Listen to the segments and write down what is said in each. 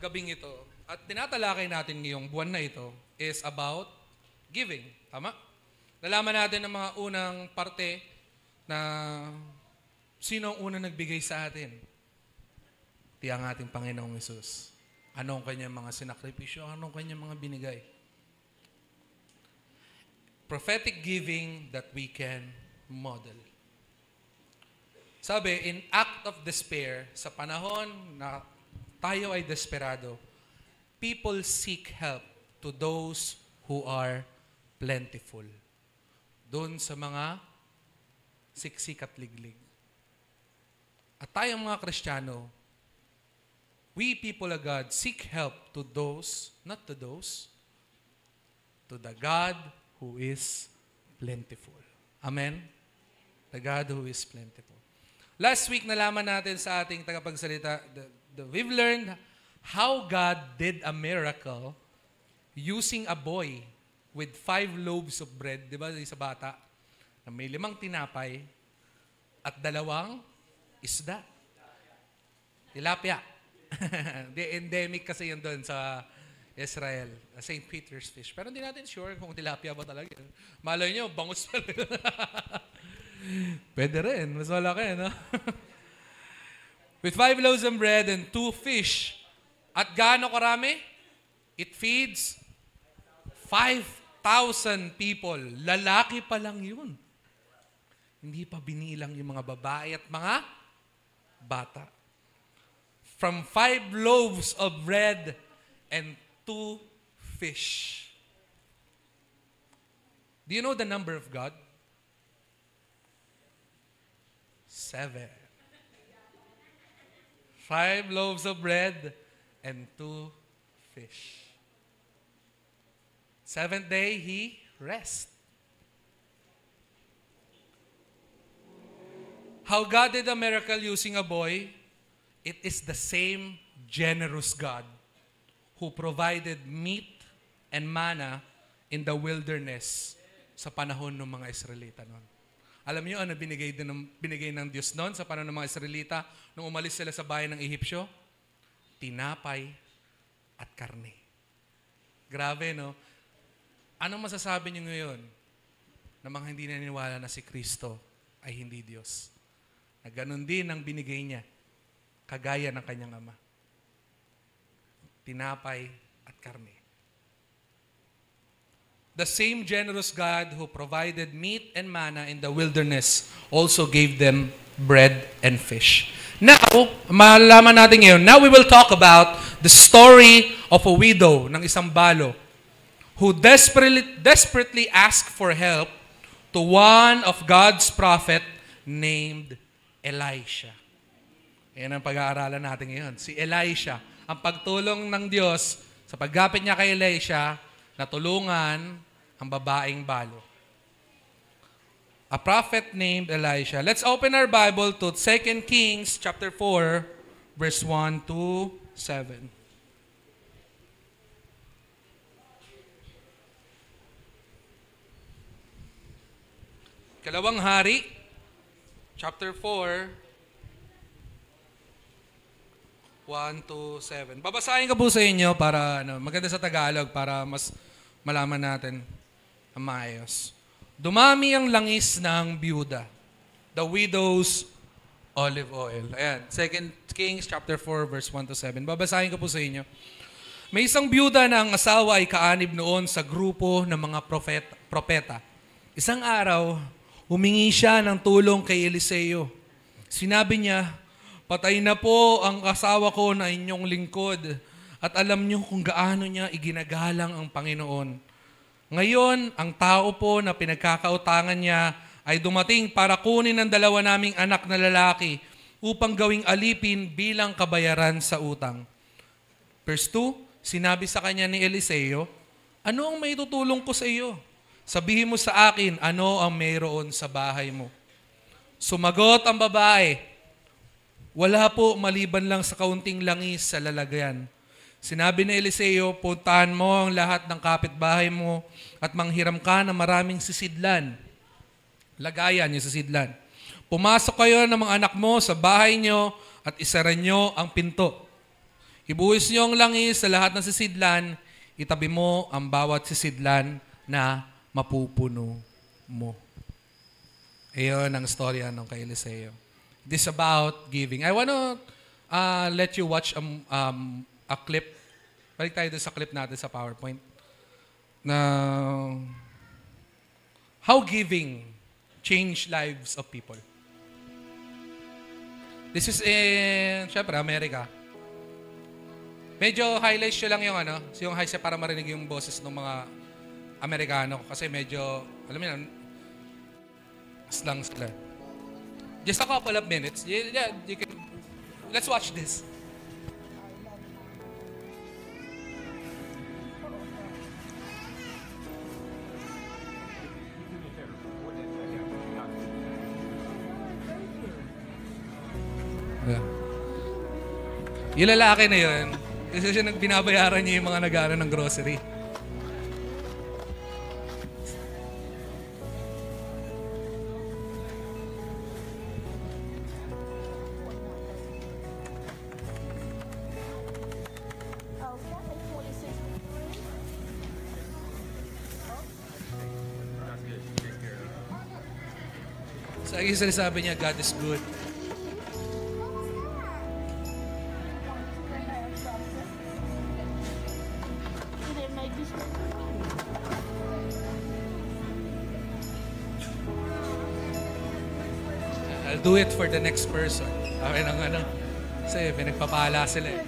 gabing ito at tinatalakay natin ngayong buwan na ito is about giving. Tama? Nalaman natin ang mga unang parte na sino ang unang nagbigay sa atin. Di ang ating Panginoong Hesus. Anong kanyang mga sinakripisyo, anong kanyang mga binigay. Prophetic giving that we can model. Sabi, in act of despair, sa panahon na tayo ay desperado, people seek help to those who are plentiful. Doon sa mga siksik at liglig. At tayong mga Kristiyano, we people of God seek help to those, not to those, to the God who is plentiful. Amen? The God who is plentiful. Last week, nalaman natin sa ating tagapagsalita, we've learned how God did a miracle using a boy with 5 loaves of bread, di ba, sa bata, na may 5 tinapay at 2 isda. Tilapia. Endemic kasi yun doon sa Israel, St. Peter's fish. Pero hindi natin sure kung tilapia ba talaga. Malay nyo, bangus pala. Pwede rin. Mas malaki, no? With 5 loaves of bread and 2 fish. At gaano karami? It feeds 5,000 people. Lalaki pa lang yun. Hindi pa binilang yung mga babae at mga bata. From 5 loaves of bread and 2 fish. Do you know the number of God? 7. 5 loaves of bread and 2 fish. 7th day, He rests. How God did a miracle using a boy, it is the same generous God who provided meat and manna in the wilderness sa panahon ng mga Israelita noon. Alam niyo ano binigay ng Diyos noon sa panahon ng mga Israelita nung umalis sila sa bayan ng Ehipsyo? Tinapay at karne. Grabe, no? Anong masasabi niyo ngayon na mga hindi naniniwala na si Kristo ay hindi Diyos? Na ganun din ang binigay niya, kagaya ng kanyang ama. Tinapay at karne. The same generous God who provided meat and manna in the wilderness also gave them bread and fish. Now, malalaman natin ngayon, now we will talk about the story of a widow ng isang balo who desperately asked for help to one of God's prophet named Elisha. Yan ang pag-aaralan natin ngayon. Si Elisha, ang pagtulong ng Diyos sa paggapit niya kay Elisha, natulungan ang babaeng balo. A prophet named Elisha. Let's open our Bible to 2 Kings chapter 4, verse 1 to 7. Kalawang Hari, chapter 4, 1 to 7. Babasahin ko po sa inyo para maganda sa Tagalog para mas malaman natin ang maayos. Dumami ang langis ng biyuda, the widow's olive oil. Ayan, 2 Kings chapter 4 verse 1 to 7. Babasahin ko po sa inyo. May isang biyuda na ang asawa ay kaanib noon sa grupo ng mga propeta. Isang araw, humingi siya ng tulong kay Eliseo. Sinabi niya, "Patay na po ang asawa ko na inyong lingkod at alam niyo kung gaano niya iginagalang ang Panginoon. Ngayon, ang tao po na pinagkakautangan niya ay dumating para kunin ang 2 naming anak na lalaki upang gawing alipin bilang kabayaran sa utang." Verse 2, sinabi sa kanya ni Eliseo, "Ano ang maitutulong ko sa iyo? Sabihin mo sa akin, ano ang mayroon sa bahay mo?" Sumagot ang babae, "Wala po maliban lang sa kaunting langis sa lalagyan." Sinabi ni Eliseo, "Puntahan mo ang lahat ng kapitbahay mo at manghiram ka ng maraming sisidlan." Lagayan yung sisidlan. "Pumasok kayo ng mga anak mo sa bahay nyo at isara nyo ang pinto. Ibuhos niyo ang langis sa lahat ng sisidlan, itabi mo ang bawat sisidlan na mapupuno mo. Ayun ang storya ng kay Eliseo. This about giving. I want to let you watch a clip. Balik tayo doon sa clip natin sa PowerPoint. Na how giving change lives of people. This is in, syempre, Amerika. Medyo highlights nyo lang yung high para marinig yung boses ng mga Amerikano. Kasi medyo, alam mo yan, lang sila. Just a couple of minutes. Yeah, you can, let's watch this. Yeah. Yung lalaki na yun, kasi siya binabayaran niya yung mga nag-aaral ng grocery. So, yung sinasabi niya, God is good. I'll do it for the next person. Okay nang kasi pinagpapala sila eh.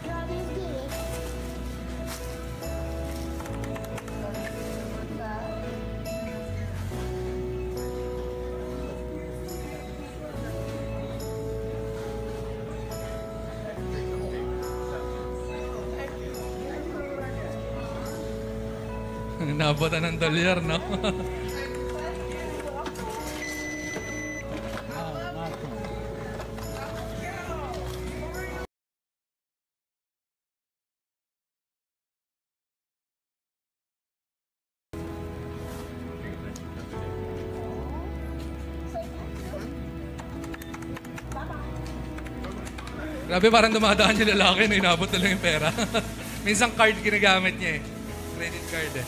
Nabutan ng dolyar, no? Grabe, parang dumadaan yung lalaki na inabot na lang yung pera. Minsan card ginagamit niya eh. Credit card eh.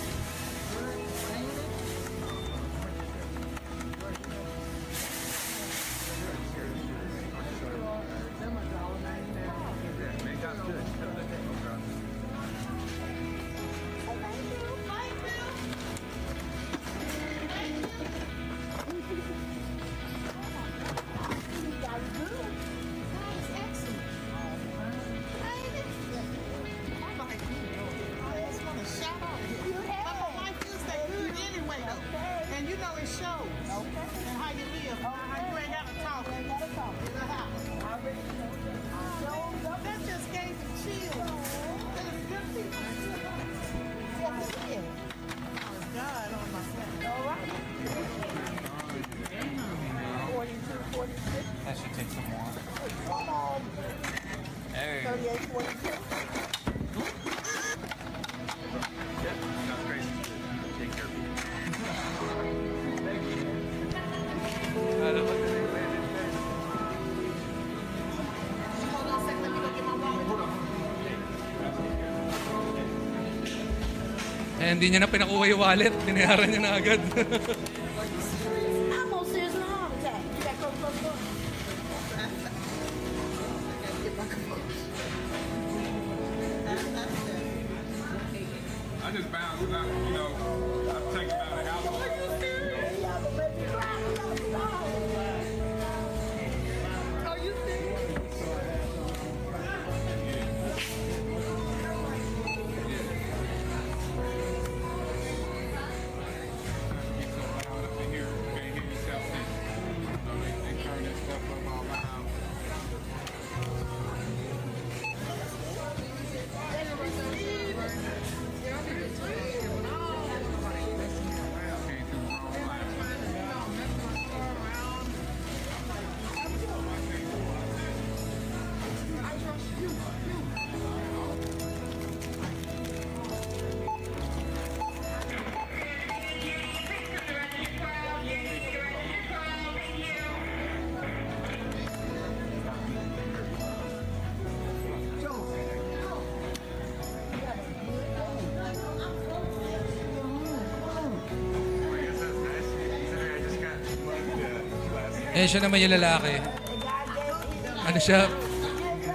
That should take some more. There you go. 38.42. That's great. Take care of you. Eh, hindi niya na pinakuha yung wallet. Binayaran niya na agad. Almost there's a heart attack. You got close. I just found, I'm taking out a house. Are you serious? Eh, siya naman yung lalaki. Ano siya?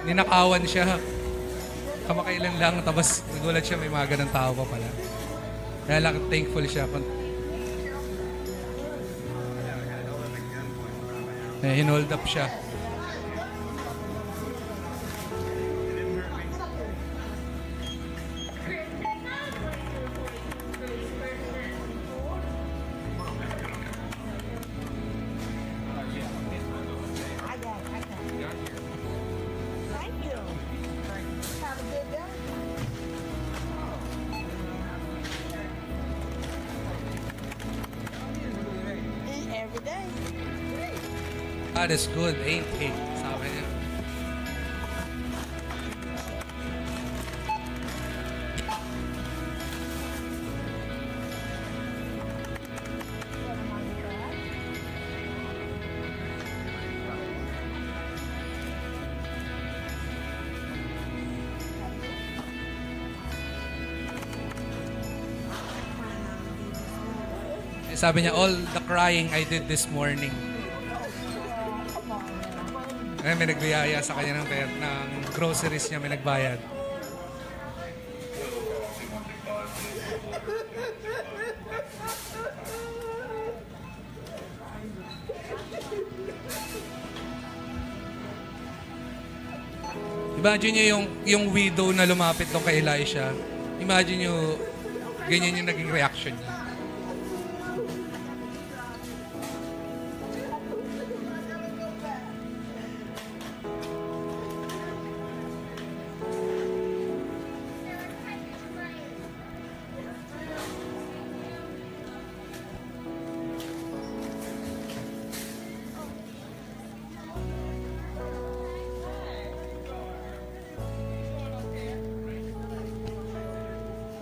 Ninakawan siya. Kamakailan lang, tapos nagulat siya, may mga ganang tao pa pala. Kaya lang, thankful siya. Eh, hinold up siya. I got it. Thank you. Have a good day. Eat every day. God is good, ain't he? Sabi niya. Sabi niya, all the crying I did this morning. Eh, may nagbiyaya sa kanya ng groceries niya, may nagbayad. Imagine niyo yung widow na lumapit doon kay Elisha. Imagine niyo, ganyan yung naging reaction niya.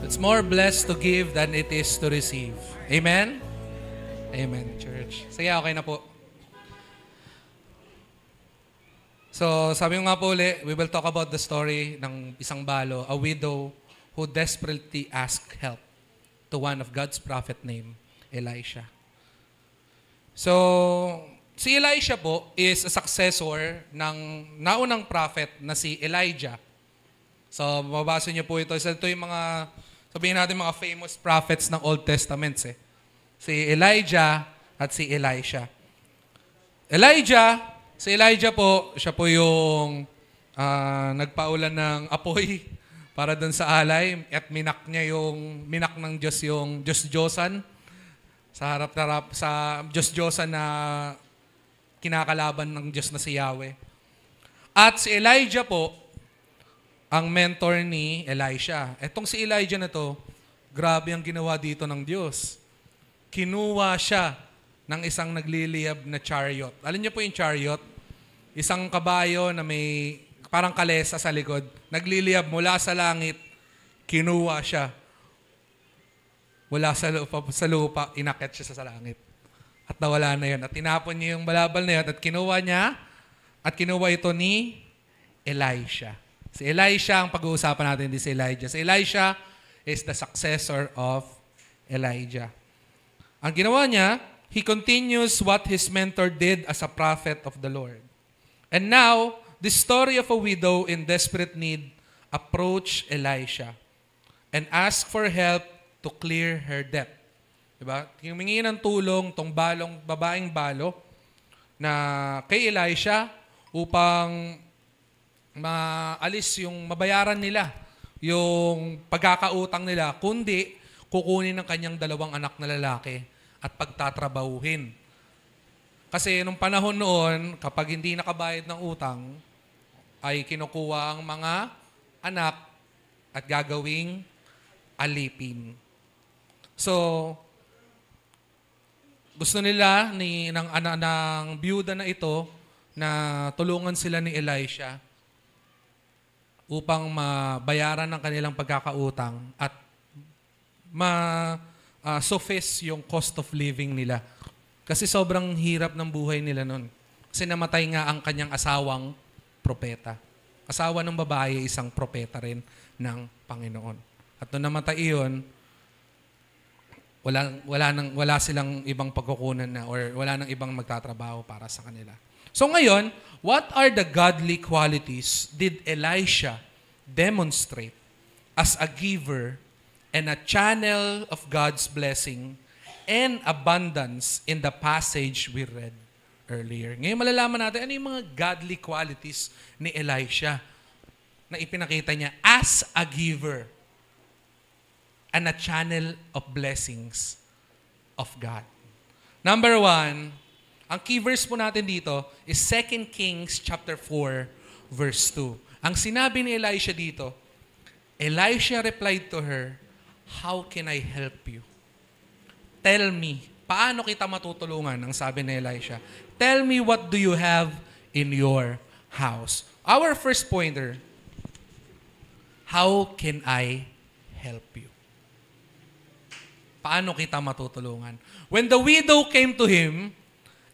It's more blessed to give than it is to receive. Amen? Amen, church. Sige, okay na po. So, sabi ko nga po ulit, we will talk about the story ng isang balo, a widow who desperately asked help to one of God's prophet named Elisha. So, si Elisha po is a successor ng naunang prophet na si Elijah. So, mababasa niyo po ito. Ito yung mga, sabihin natin mga famous prophets ng Old Testament. Si Elijah at si Elisha. Si Elijah po, siya po yung nagpaulan ng apoy para doon sa alay at minak ng Diyos yung Diyos-Diyosan sa harap-harap sa Diyos-Diyosan na kinakalaban ng Diyos na si Yahweh. At si Elijah po, ang mentor ni Elisha. Etong si Elijah na to, grabe ang ginawa dito ng Diyos. Kinuha siya ng isang nagliliyab na chariot. Alam niyo po yung chariot? Isang kabayo na may parang kalesa sa likod. Nagliliyab mula sa langit, kinuha siya. Mula sa lupa, inakyat siya sa langit. At nawala na yun. At tinapon niya yung balabal na yun at kinuha niya at kinuha ito ni Elisha. Si Elisha ang pag-uusapan natin, hindi si Elijah. Si Elisha is the successor of Elijah. Ang ginawa niya, he continues what his mentor did as a prophet of the Lord. And now, the story of a widow in desperate need approached Elisha and asked for help to clear her debt. Diba? Humingi ng tulong tong babaeng balo na kay Elisha upang maalis yung mabayaran nila, yung pagkakautang nila, kundi kukunin ng kanyang 2 anak na lalaki at pagtatrabahuhin. Kasi nung panahon noon, kapag hindi nakabayad ng utang, ay kinukuha ang mga anak at gagawing alipin. So, gusto nila ng biyuda na ito na tulungan sila ni Elisha upang mabayaran ng kanilang pagkakautang at ma-suffice yung cost of living nila. Kasi sobrang hirap ng buhay nila nun. Kasi namatay nga ang kanyang asawang propeta. Asawa ng babae, isang propeta rin ng Panginoon. At nung namatay iyon, wala silang ibang pagkukunan na or wala nang ibang magtatrabaho para sa kanila. So ngayon, what are the godly qualities did Elisha demonstrate as a giver and a channel of God's blessing and abundance in the passage we read earlier? Ngayon malalaman natin ano yung mga godly qualities ni Elisha na ipinakita niya as a giver and a channel of blessings of God. Number 1, ang key verse po natin dito is 2 Kings chapter 4, verse 2. Ang sinabi ni Elisha dito, Elisha replied to her, "How can I help you?" Tell me, paano kita matutulungan? Ang sabi ni Elisha, tell me what do you have in your house? Our first pointer, how can I help you? Paano kita matutulungan? When the widow came to him,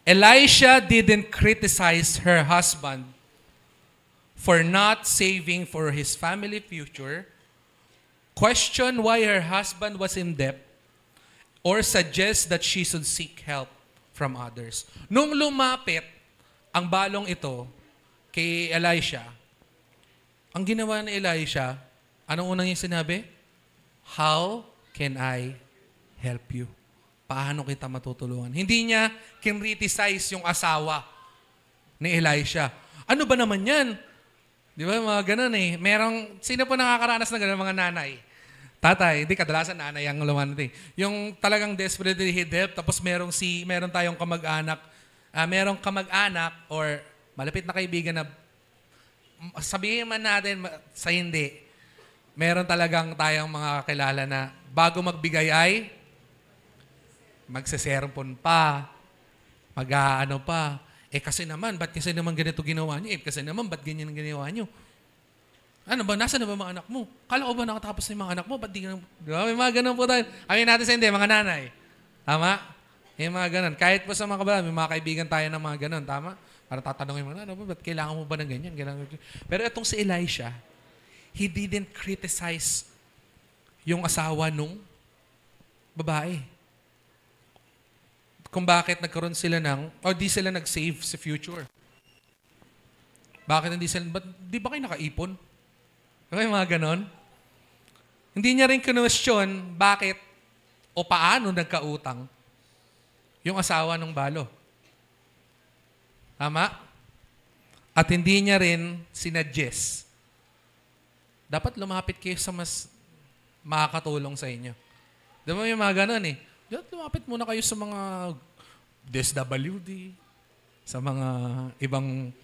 Elisha didn't criticize her husband for not saving for his family future, question why her husband was in debt, or suggest that she should seek help from others. Nung lumapit ang balong ito kay Elisha, ang ginawa ni Elisha, anong unang niya sinabi? How can I help you? Paano kita matutulungan? Hindi niya kinriticize yung asawa ni Elisha. Ano ba naman yan? Di ba, mga ganun eh. Sino po nakakaranas na ganun, mga nanay? Tatay, hindi kadalasan nanay ang lumanat eh. Yung talagang desperately need help, tapos meron tayong kamag-anak, merong kamag-anak or malapit na kaibigan na sabihin man natin sa hindi, meron talagang tayong mga kakilala na bago magbigay ay magseserpon pa, mag-aano pa. Kasi naman, ba't kasi naman ganito ginawa niyo? Kasi naman, ba't ganyan ang ginawa niyo? Ano ba? Nasaan na ba mga anak mo? Kala ko ba nakatapos na yung mga anak mo? Ba't di ka may mga ganun po tayo. Amin natin sa hindi, mga nanay. Tama? Yung mga ganun. Kahit po sa mga kabalan, may mga kaibigan tayo ng mga ganun. Tama? Para tatanungin mo, ano ba? Ba't kailangan mo ba ng ganyan? Pero itong si Elisha, he didn't criticize yung asawa nung babae. Kung bakit nagkaroon sila o di sila nag-save sa future. Bakit hindi sila, di ba kayo nakaipon? Okay, mga ganon. Hindi niya rin kinwestiyon bakit o paano nagkautang yung asawa ng balo. Tama? At hindi niya rin sinadjust. Dapat lumapit kayo sa mas makakatulong sa inyo. Di ba yung mga ganon eh? Lumapit muna kayo sa mga DSWD, sa mga ibang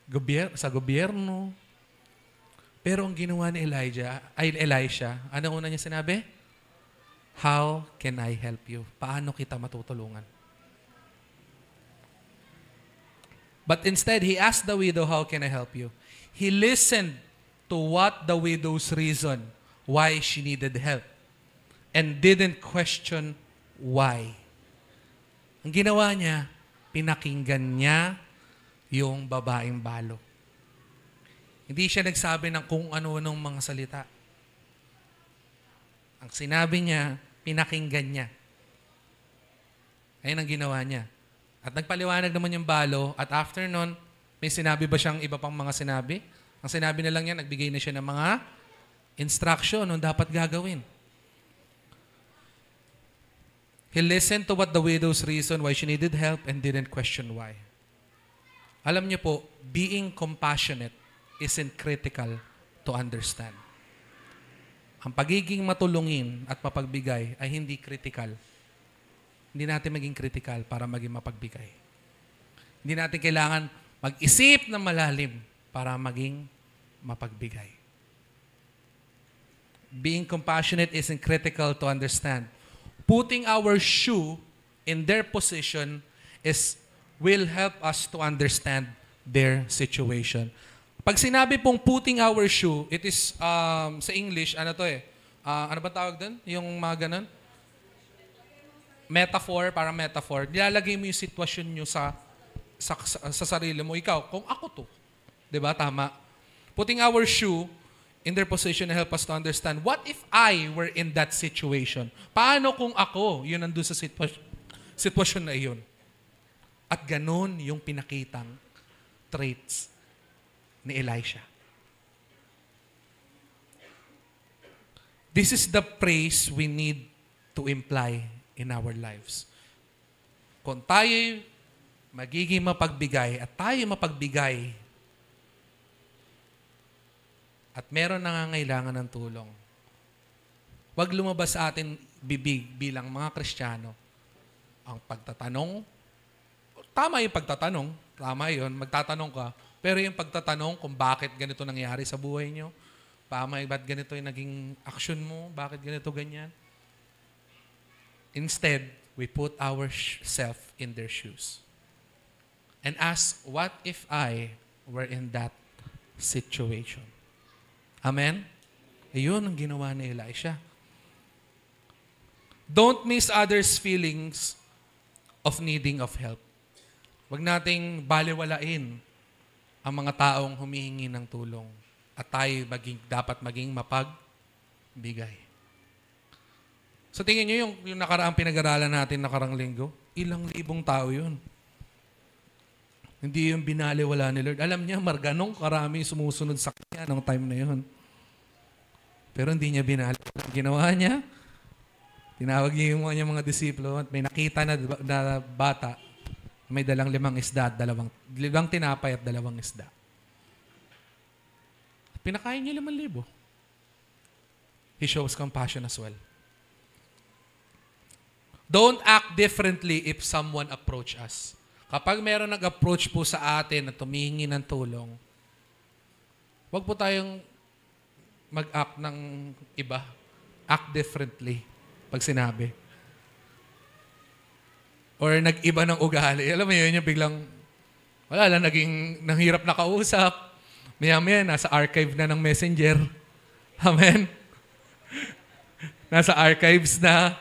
gobyerno. Pero ang ginawa ni Elisha, ano una niya sinabi? How can I help you? Paano kita matutulungan? But instead, he asked the widow, how can I help you? He listened to what the widow's reason why she needed help and didn't question why. Ang ginawa niya, pinakinggan niya yung babaeng balo. Hindi siya nagsabi ng kung ano-anong mga salita. Ang sinabi niya, pinakinggan niya. Ayun ang ginawa niya. At nagpaliwanag naman yung balo, at after nun, may sinabi ba siyang iba pang mga sinabi? Ang sinabi na lang niya, nagbigay na siya ng mga instruction nung dapat gagawin. He listened to what the widow's reason why she needed help and didn't question why. Alam niyo po, being compassionate isn't critical to understand. Ang pagiging matulungin at mapagbigay ay hindi critical. Hindi natin maging critical para maging mapagbigay. Hindi natin kailangan mag-isip na malalim para maging mapagbigay. Being compassionate isn't critical to understand. Putting our shoe in their position will help us to understand their situation. Pag sinabi pong putting our shoe, it is, sa English, ano to eh? Ano ba tawag doon? Yung mga ganun? Metaphor, parang metaphor. Nilalagay mo yung sitwasyon nyo sa sarili mo. Ikaw, kung ako to. Diba? Tama. Putting our shoe in their position and help us to understand, what if I were in that situation? Paano kung ako, yun nandun sa sitwasyon na iyon? At ganun yung pinakitang traits ni Elisha. This is the praise we need to imply in our lives. Kung tayo magiging mapagbigay at tayo mapagbigay at meron nangangailangan ng tulong, huwag lumabas sa atin bibig bilang mga Kristiyano ang pagtatanong. Tama yung pagtatanong. Tama yun. Magtatanong ka. Pero yung pagtatanong kung bakit ganito nangyari sa buhay nyo, ba't ganito yung naging action mo, bakit ganito, ganyan. Instead, we put ourselves in their shoes and ask, what if I were in that situation? Amen? Ayun ang ginawa ni Elisha. Don't miss others' feelings of needing of help. Huwag nating balewalain ang mga taong humihingi ng tulong at tayo dapat maging mapagbigay. So tingin nyo yung nakaraang pinag-aralan natin nakarang linggo, ilang libong tao yun. Hindi yung binaliwala ni Lord. Alam niya, ganong karami sumusunod sa kanya nung time na yun. Pero hindi niya binaliwala. Ginawa niya, tinawag niya yung mga disiplo at may nakita na bata, may dalang 5 isda at 2 tinapay at 2 isda. Pinakain niya 5,000. He shows compassion as well. Don't act differently if someone approach us. Kapag meron nag-approach po sa atin at tumihingi ng tulong, huwag po tayong mag-act ng iba. Act differently pag sinabi. Or nag-iba ng ugali. Alam mo yun, yung biglang, wala lang, nanghirap na kausap. Maya-maya, nasa archive na ng messenger. Amen? Nasa archives na.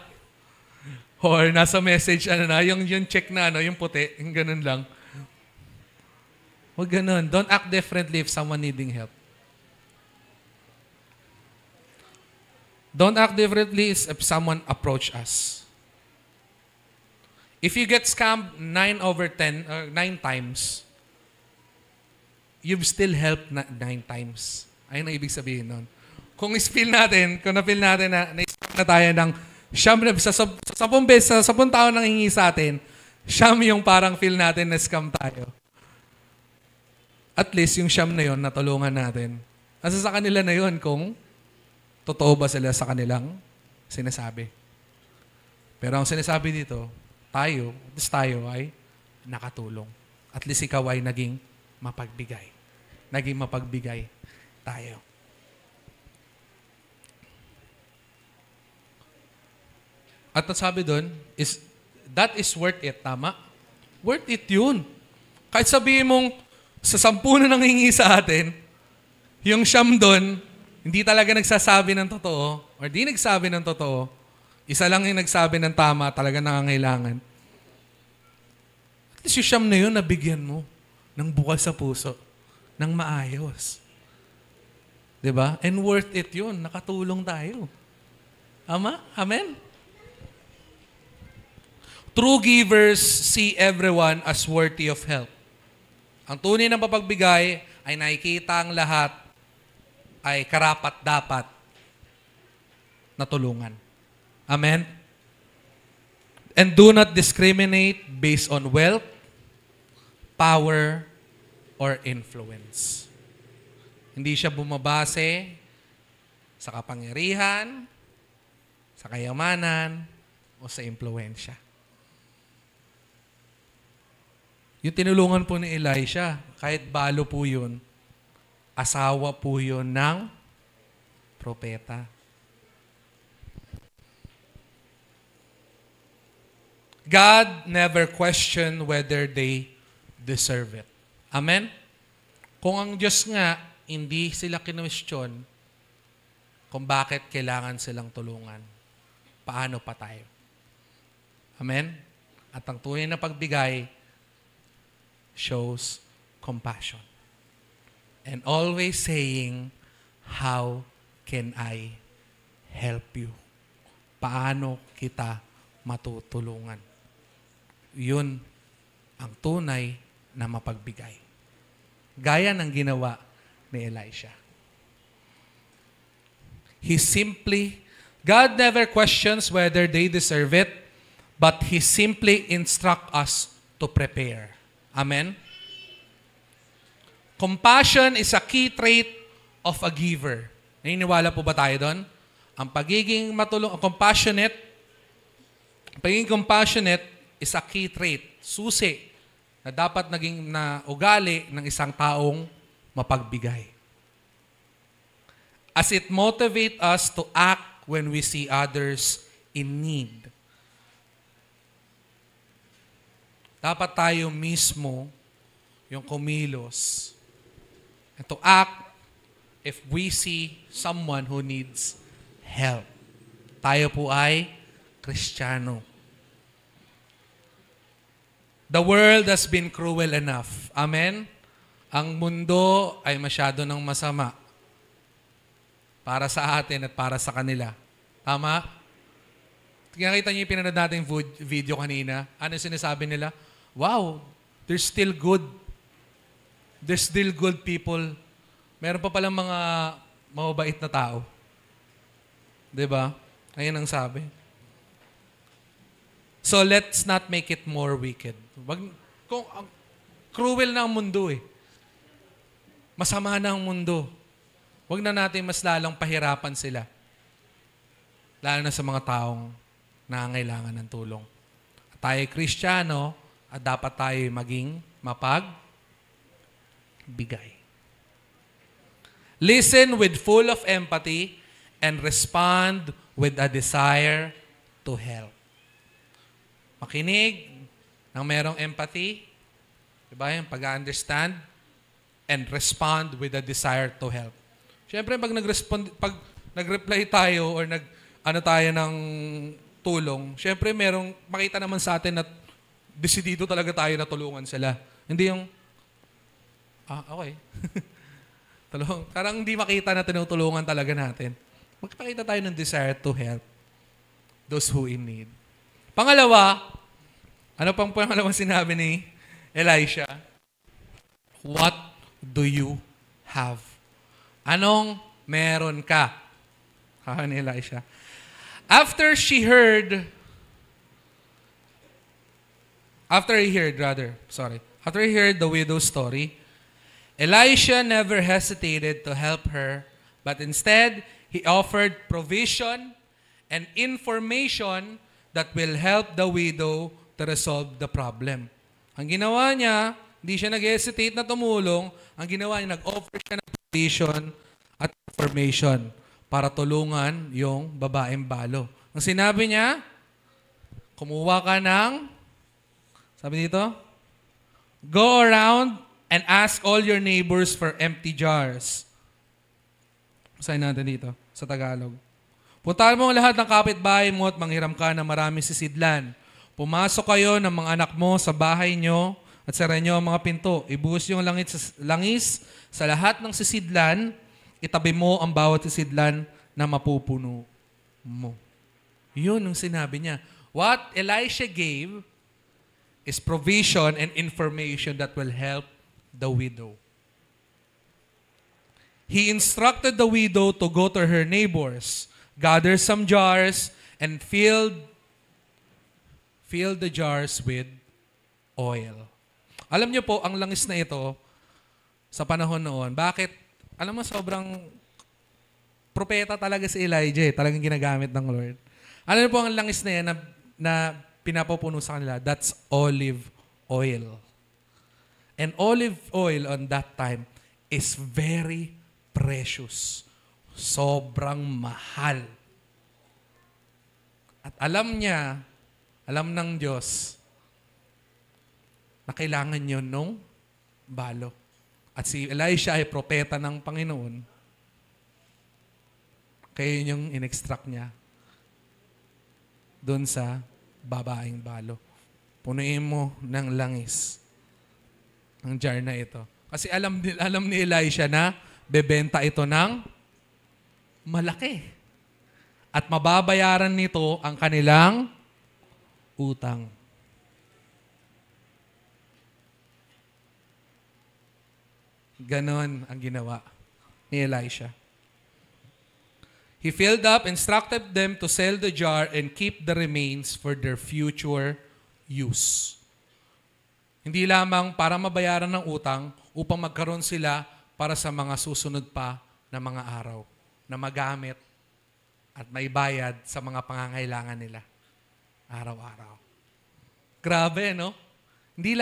Or nasa message, yung check na, yung puti, yung ganun lang. Huwag ganun. Don't act differently if someone needing help. Don't act differently if someone approach us. If you get scammed 9 times, you've still helped 9 times. Ayun ang ibig sabihin nun. Kung na-feel natin na na-scam na tayo ng sa 10 beses, sa 10 tao nang hingi sa atin, siyam yung parang feel natin na scam tayo. At least yung siyam na yun, natulungan natin. Kasi sa kanila na yun kung totoo ba sila sa kanilang sinasabi. Pero ang sinasabi dito, tayo ay nakatulong. At least ikaw ay naging mapagbigay. Naging mapagbigay tayo. At nasabi doon, that is worth it. Tama? Worth it yun. Kahit sabihin mong sa 10 na nanghingi sa atin, yung siyam doon, hindi talaga nagsasabi ng totoo, or di nagsabi ng totoo, isa lang yung nagsabi ng tama, talaga nangangailangan. At least yung siyam na yun, nabigyan mo ng bukas sa puso, ng maayos. Diba? And worth it yun. Nakatulong tayo. Ama? Amen? True givers see everyone as worthy of help. Ang tunay ng papagbigay ay nakikita ang lahat ay karapat-dapat na tulungan. Amen? And do not discriminate based on wealth, power, or influence. Hindi siya bumabase sa kapangyarihan, sa kayamanan, o sa impluensya. Yung tinulungan po ni Elisha, kahit balo po yun, asawa po yun ng propeta. God never questioned whether they deserve it. Amen? Kung ang Diyos nga, hindi sila kinwestiyon kung bakit kailangan silang tulungan, paano pa tayo? Amen? At ang tunay na pagbigay shows compassion. And always saying, how can I help you? Paano kita matutulungan? Yun ang tunay na mapagbigay. Gaya ng ginawa ni Elisha. God never questions whether they deserve it, but He simply instructs us to prepare. Amen? Compassion is a key trait of a giver. Naniniwala po ba tayo doon? Ang pagiging compassionate is a key trait, susi, na dapat naging na ugali ng isang taong mapagbigay. As it motivates us to act when we see others in need. Dapat tayo mismo yung kumilos and to act if we see someone who needs help. Tayo po ay Kristiyano. The world has been cruel enough. Amen? Ang mundo ay masyado ng masama para sa atin at para sa kanila. Tama? Nakita niyo yung pinanood nating video kanina. Ano sinasabi nila? Wow, there's still good. There's still good people. Meron pa palang mga mababait na tao. Diba? Ayun ang sabi. So let's not make it more wicked. Cruel na ang mundo eh. Masama na ang mundo. Huwag na natin mas lalong pahirapan sila. Lalo na sa mga taong nangangailangan ng tulong. Tayo Kristiyano at dapat tayo maging mapagbigay. Listen with full of empathy and respond with a desire to help. Makinig ng merong empathy, diba? Yung pag-understand and respond with a desire to help. Siyempre, pag nag-reply tayo or tayo ng tulong, siyempre, makita naman sa atin na desidido talaga tayo na tulungan sila. Hindi yung, okay. Parang hindi makita na tinutulungan talaga natin. Magpakita tayo ng desire to help those who in need. Pangalawa, ano pang pangalawang sinabi ni Elisha? What do you have? Anong meron ka? Ni Elisha. After he heard the widow's story, Elisha never hesitated to help her, but instead, he offered provision and information that will help the widow to resolve the problem. Ang ginawa niya, hindi siya nag-hesitate na tumulong. Ang ginawa niya, nag-offer siya ng provision at information para tulungan yung babaeng balo. Ang sinabi niya, kumuha ka ng, sabi dito, go around and ask all your neighbors for empty jars. Basahin natin dito sa Tagalog. Puntahan mo ang lahat ng kapitbahay mo at manghiram ka na marami sisidlan. Pumasok kayo ng mga anak mo sa bahay nyo at sara nyo ang mga pinto. Ibuhos yung langis sa lahat ng sisidlan. Itabi mo ang bawat sisidlan na mapupuno mo. Yun ang sinabi niya. What Elisha gave is provision and information that will help the widow. He instructed the widow to go to her neighbors, gather some jars, and fill the jars with oil. Alam niyo po, ang langis na ito, sa panahon noon, bakit? Alam mo, sobrang propeta talaga si Elijah. Talagang ginagamit ng Lord. Alam niyo po, ang langis na yan na pinapapuno sa kanila, that's olive oil. And olive oil on that time is very precious. Sobrang mahal. At alam ng Diyos, na kailangan yun nung balo. At si Elisha ay propeta ng Panginoon. Kaya yun yung in-extract niya doon sa babaeng balo. Punuin mo ng langis ang jar na ito. Kasi alam ni Elisha na bebenta ito ng malaki. At mababayaran nito ang kanilang utang. Ganon ang ginawa ni Elisha. He filled up, instructed them to sell the jar and keep the remains for their future use. Hindi lamang para mabayaran ng utang, upang magkaroon sila para sa mga susunod pa na mga araw na magamit at maibayad sa mga pangangailangan nila araw-araw. Grabe, no? Hindi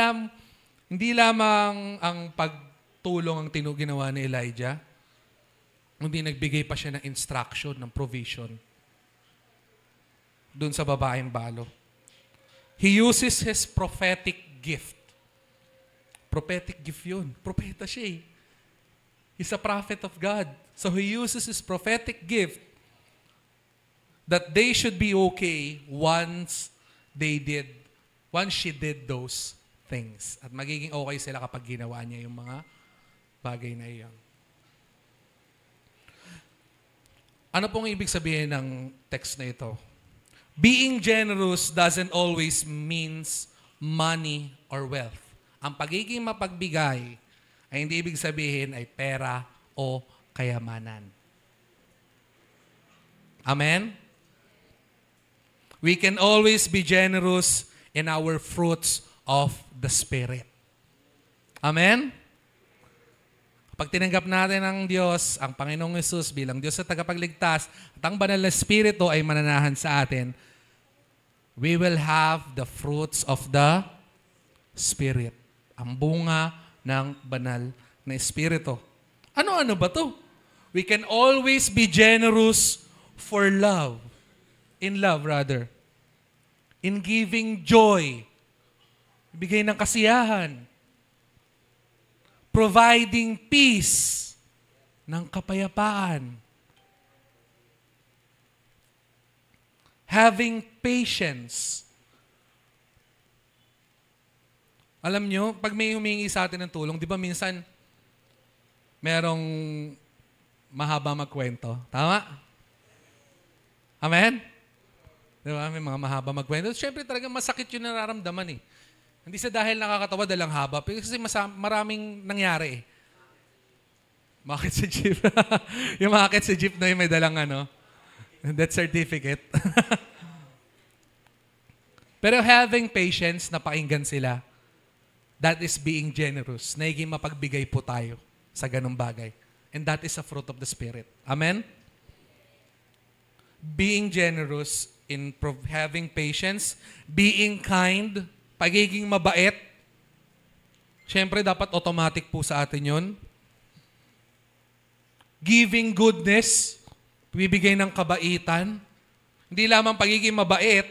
lamang ang pagtulong ang ginawa ni Elijah, hindi nagbigay pa siya ng instruction, ng provision dun sa babaeng balo. He uses his prophetic gift. Prophetic gift yun. Propeta siya eh. He's a prophet of God. So he uses his prophetic gift that they should be okay once she did those things. At magiging okay sila kapag ginawa niya yung mga bagay na iyon. Ano pong ibig sabihin ng text na ito? Being generous doesn't always means money or wealth. Ang pagiging mapagbigay ay hindi ibig sabihin ay pera o kayamanan. Amen? We can always be generous in our fruits of the Spirit. Amen? Pag tinanggap natin ang Diyos, ang Panginoong Hesus bilang Diyos sa tagapagligtas, at ang banal na Espiritu ay mananahan sa atin, we will have the fruits of the Spirit. Ang bunga ng banal na Espiritu. Ano-ano ba to? We can always be generous for love. In love, rather. In giving joy. Bigay ng kasiyahan. Providing peace, ng kapayapaan. Having patience. Alam nyo, pag may humingi sa atin ng tulong, di ba minsan merong mahaba magkwento? Tama? Amen? Di ba? May mga mahaba magkwento. Siyempre talaga masakit yung nararamdaman eh. Hindi sa dahil nakakatawa dalang haba, pero kasi maraming nangyari eh. Makakit sa jeep. Yung makakit sa jeep na yung may dalang death certificate. Pero having patience, napakinggan sila. That is being generous. Nagiging mapagbigay po tayo sa ganung bagay. And that is a fruit of the Spirit. Amen? Being generous in having patience, being kind, pagiging mabait, siyempre dapat automatic po sa atin yun. Giving goodness, bibigay ng kabaitan. Hindi lamang pagiging mabait,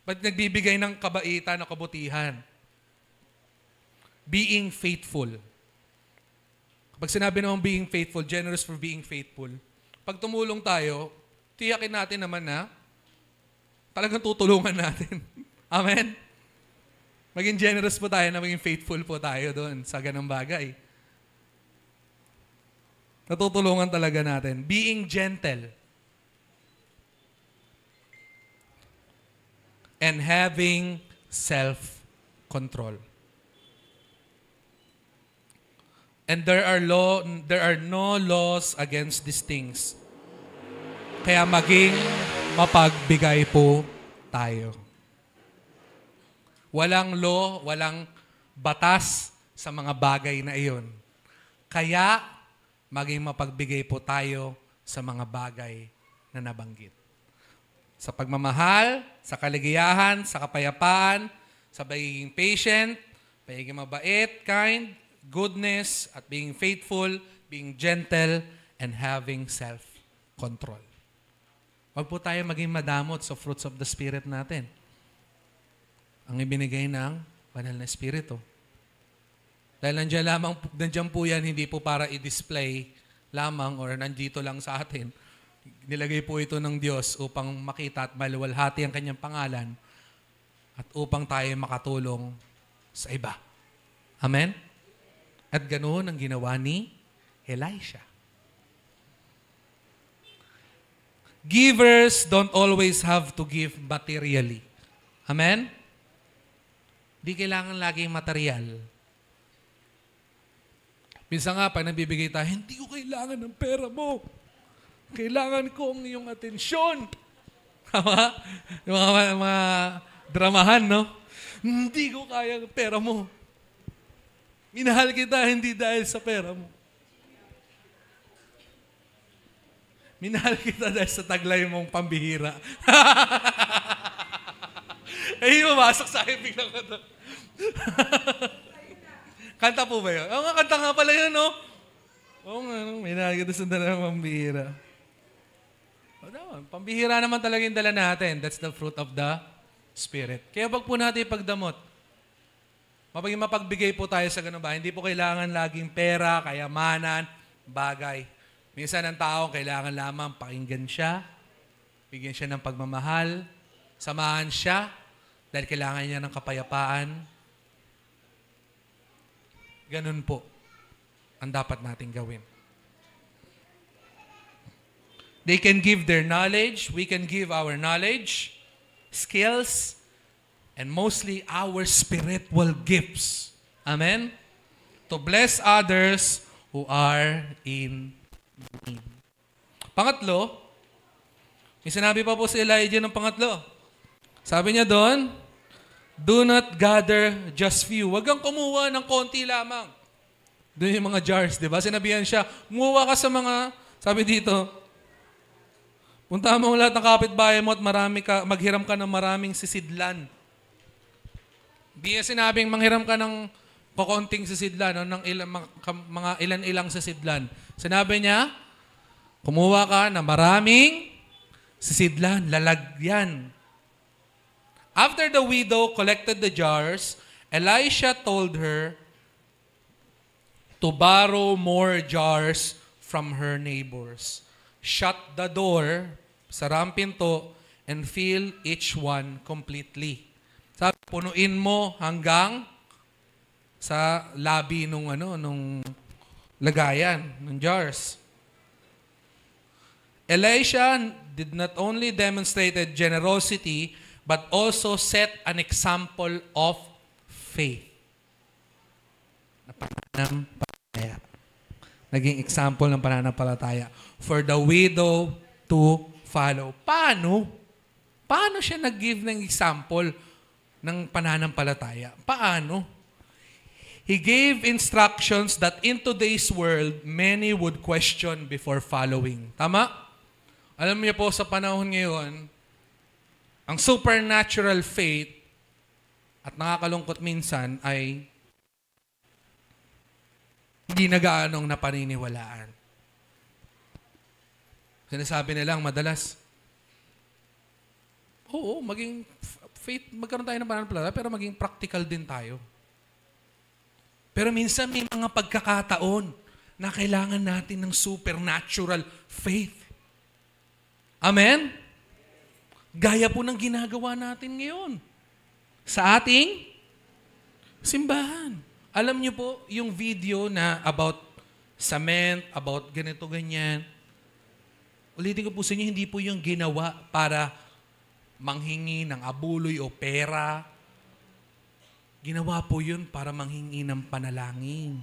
but nagbibigay ng kabaitan o kabutihan. Being faithful. Pag sinabi naman being faithful, generous for being faithful, pag tumulong tayo, tiyakin natin naman na talagang tutulungan natin. Amen? Maging generous po tayo na maging faithful po tayo doon sa ganang bagay. Natutulungan talaga natin. Being gentle. And having self-control. And there are no laws against these things. Kaya maging mapagbigay po tayo. Walang law, walang batas sa mga bagay na iyon. Kaya maging mapagbigay po tayo sa mga bagay na nabanggit. Sa pagmamahal, sa kaligayahan, sa kapayapaan, sa pagiging patient, pagiging mabait, kind, goodness, at being faithful, being gentle, and having self-control. Huwag po tayo maging madamot sa fruits of the Spirit natin. Ang ibinigay ng banal na Espiritu. Dahil nandiyan po yan, hindi po para i-display lamang or nandito lang sa atin. Nilagay po ito ng Diyos upang makita at maluwalhati ang kanyang pangalan at upang tayo makatulong sa iba. Amen? At ganoon ang ginawa ni Elisha. Givers don't always have to give materially. Amen? Di kailangan laging material. Minsan nga, pag nabibigay tayo, hindi ko kailangan ng pera mo. Kailangan ko ang iyong atensyon. Tama? Yung mga dramahan, no? Hindi ko kaya ang pera mo. Minahal kita hindi dahil sa pera mo. Minahal kita dahil sa taglay mong pambihira. Eh, mamasok sa akin biglang ko to. Kanta po ba yun? Oo nga, kanta nga pala yun, no? Oo nga, no? Minahal kita sa dala ng pambihira. Pambihira naman talaga yung dala natin. That's the fruit of the Spirit. Kaya wag po natin ipagdamot. Mapaging mapagbigay po tayo sa ganun ba? Hindi po kailangan laging pera, kayamanan, bagay. Minsan ang tao kailangan lamang pakinggan siya, bigyan siya ng pagmamahal, samahan siya, dahil kailangan niya ng kapayapaan. Ganun po ang dapat nating gawin. They can give their knowledge, we can give our knowledge, skills, and mostly our spiritual gifts. Amen? To bless others who are in need. Pangatlo, may sinabi pa po si Elijah ng pangatlo. Sabi niya doon, do not gather just few. Huwag kang kumuha ng konti lamang. Doon yung mga jars, di ba? Sinabihan siya, kumuha ka sa mga, sabi dito, punta mo lahat ng kapitbahay mo at maghiram ka ng maraming sisidlan. Di niya sinabing manghiram ka ng kukunting sisidlan, no? Ng mga ilan-ilang sisidlan. Sinabi niya, kumuha ka ng maraming sisidlan, lalagyan. After the widow collected the jars, Elisha told her to borrow more jars from her neighbors. Shut the door, sara ang pinto, and fill each one completely. Sabi, punuin mo hanggang sa labi nung lagayan, ng jars. Elisha did not only demonstrated generosity, but also set an example of faith. Pananampalataya. Naging example ng pananampalataya for the widow to follow. Paano? Paano siya nag-give ng example ng pananampalataya? Paano? He gave instructions that in today's world, many would question before following. Tama? Alam niyo po, sa panahon ngayon, ang supernatural faith, at nakakalungkot minsan, ay hindi na gaanong napaniniwalaan. Sinasabi nilang madalas, oo, maging faith, magkaroon tayo ng pananampalataya, pero maging practical din tayo. Pero minsan may mga pagkakataon na kailangan natin ng supernatural faith. Amen? Gaya po ng ginagawa natin ngayon sa ating simbahan. Alam niyo po, yung video na about cement, about ganito, ganyan, ulitin ko po sa inyo, hindi po yung ginawa para manghingi ng abuloy o pera. Ginawa po yun para manghingi ng panalangin.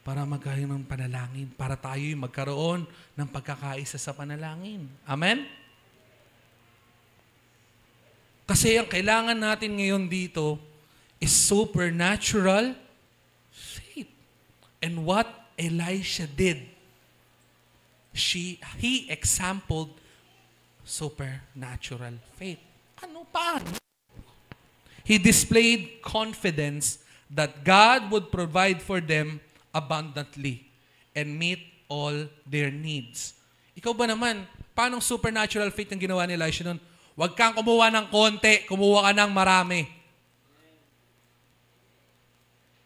Para magkaroon ng panalangin, para tayo'y magkaroon ng pagkakaisa sa panalangin. Amen? Kasi ang kailangan natin ngayon dito is supernatural faith. And what Elisha did, he exampled supernatural faith. Paano? He displayed confidence that God would provide for them abundantly and meet all their needs. Ikaw ba naman, paano supernatural faith ang ginawa ni Elisha nun? Huwag kang kumuha ng konti, kumuha ka ng marami.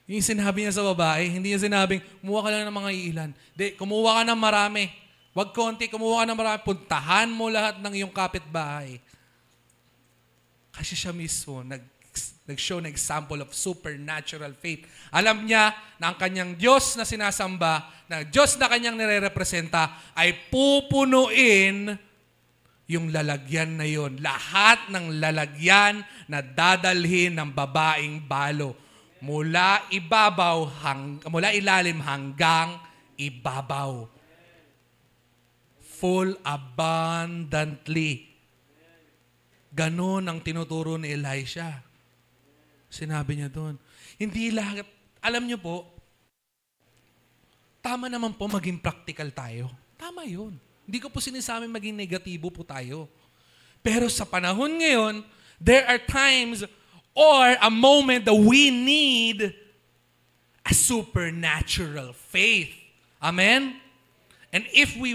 Yung sinabi niya sa babae, hindi niya sinabing, kumuha ka lang ng mga iilan. Hindi, kumuha ka ng marami. Huwag konti, kumuha ka ng marami. Puntahan mo lahat ng iyong kapitbahay. Kasi siya mismo, nag-show na example of supernatural faith. Alam niya na ang kanyang Diyos na sinasamba, na Diyos na kanyang nire-representa, ay pupunuin yung lalagyan na yon. Lahat ng lalagyan na dadalhin ng babaeng balo. Mula ilalim hanggang ibabaw. Full abundantly. Ganon ang tinuturo ni Elisha. Sinabi niya doon. Hindi lahat, alam niyo po, tama naman po maging practical tayo. Tama yun. Hindi ko po sinasabi maging negatibo po tayo. Pero sa panahon ngayon, there are times or a moment that we need a supernatural faith. Amen? And if we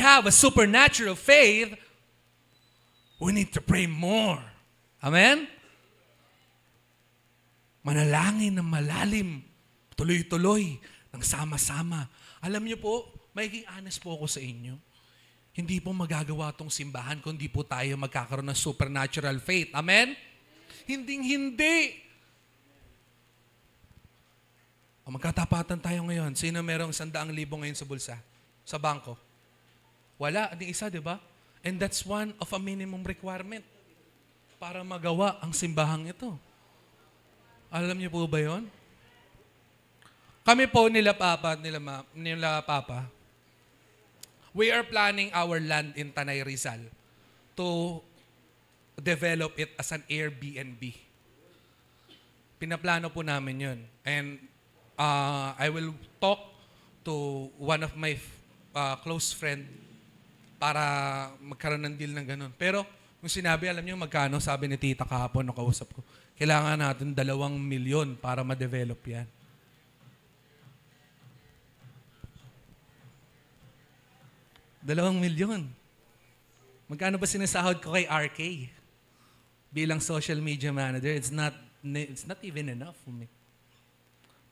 have a supernatural faith, we need to pray more. Amen? Manalangin ng malalim, tuloy-tuloy, ng sama-sama. Alam niyo po, magiging honest po ako sa inyo. Hindi po magagawa tong simbahan kung di po tayo magkakaroon ng supernatural faith. Amen? Hindi. Magkatapatan tayo ngayon. Sino merong 100,000 ngayon sa bulsa? Sa bangko? Wala. Di isa, di ba? And that's one of a minimum requirement para magawa ang simbahang ito. Alam niyo po ba yon? Kami po nila Papa, we are planning our land in Tanay Rizal to develop it as an Airbnb. Pinaplano po namin yun. And I will talk to one of my close friend para magkaroon ng deal ng ganun. Pero kung sinabi, alam niyo magkano, sabi ni Tita kahapon nung kausap ko, kailangan natin 2 milyon para ma-develop yan. $2 milyon. Magkano ba sinasahod ko kay RK? Bilang social media manager, it's not even enough for me.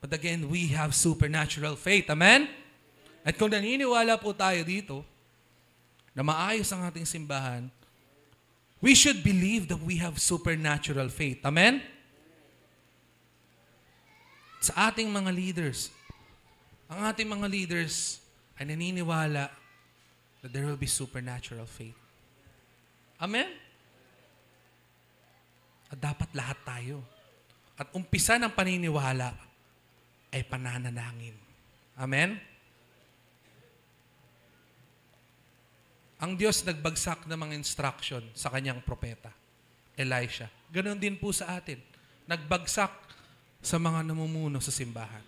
But again, we have supernatural faith. Amen? At kung naniniwala po tayo dito, na maayos ang ating simbahan, we should believe that we have supernatural faith. Amen? Sa ating mga leaders, ang ating mga leaders ay naniniwala that there will be supernatural faith. Amen? At dapat lahat tayo. At umpisa ng paniniwala ay pananalangin. Amen? Ang Diyos nagbagsak ng mga instruction sa kanyang propeta, Elisha. Ganon din po sa atin. Nagbagsak sa mga namumuno sa simbahan.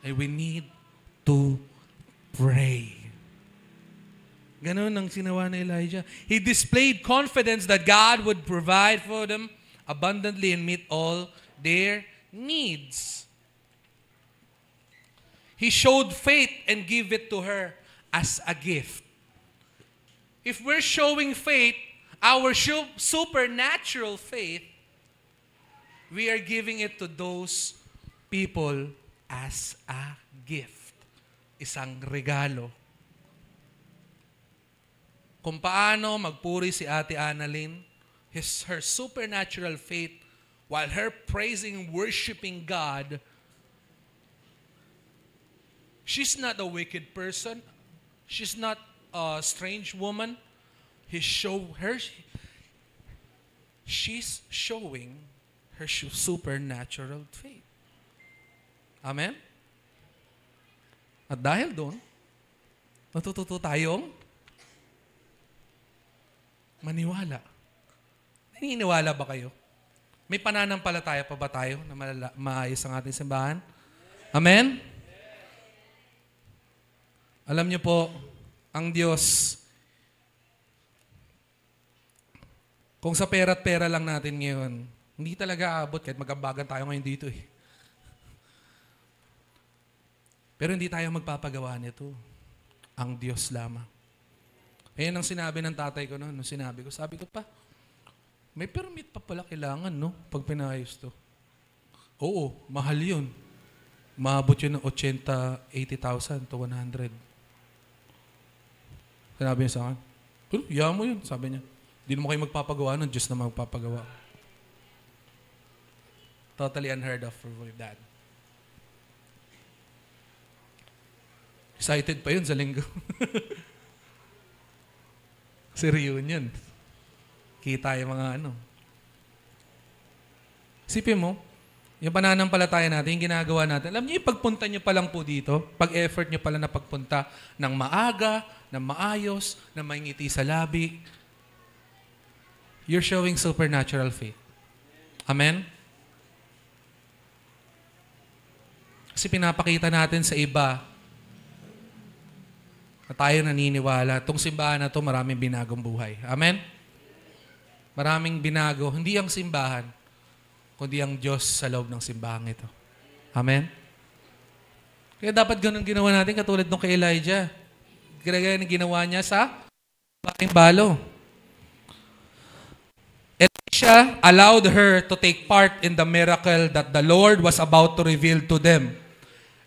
And we need to pray. Ganon ang sinawa ni Elijah. He displayed confidence that God would provide for them abundantly and meet all their needs. He showed faith and gave it to her as a gift. If we're showing faith, our supernatural faith, we are giving it to those people as a gift. Isang regalo. Kung paano magpuri si Ate Annalyn, her supernatural faith, while her praising and worshiping God, she's not a wicked person. She's not a strange woman. She's showing her supernatural faith. Amen? At dahil doon, matututo tayong maniwala. Naniniwala ba kayo? May pananampalataya pa ba tayo na maayos ang ating simbahan? Amen? Alam niyo po, ang Diyos, kung sa pera-pera lang natin ngayon, hindi talaga aabot kahit magambagan tayo ngayon dito eh. Pero hindi tayo magpapagawa nito. Ang Diyos lamang. Ayan ang sinabi ng tatay ko noon. Sabi ko pa, may permit pa pala kailangan, no? Pag pinayos to. Oo, mahal yun. Maabot yun ng 80,000 to 100. Sinabi niya sa akin, yaman mo yun, sabi niya. Hindi naman kayo magpapagawa nun, Diyos na magpapagawa. Totally unheard of with that. Excited pa yun sa linggo. Kasi reunion. Kita yung mga ano. Isipin mo, yung pananampalataya natin, yung ginagawa natin, alam niyo, yung pagpunta niyo pa lang po dito, pag-effort niyo pala na pagpunta ng maaga, ng maayos, na may ngiti sa labi, you're showing supernatural faith. Amen? Kasi pinapakita natin sa iba na tayo naniniwala. Itong simbahan na ito, maraming binagong buhay. Amen? Maraming binago. Hindi ang simbahan, kundi ang Diyos sa loob ng simbahan ito. Amen? Kaya dapat ganun ginawa natin katulad nung kay Elijah. Gaya ng ginawa niya sa baking balo. Elisha allowed her to take part in the miracle that the Lord was about to reveal to them.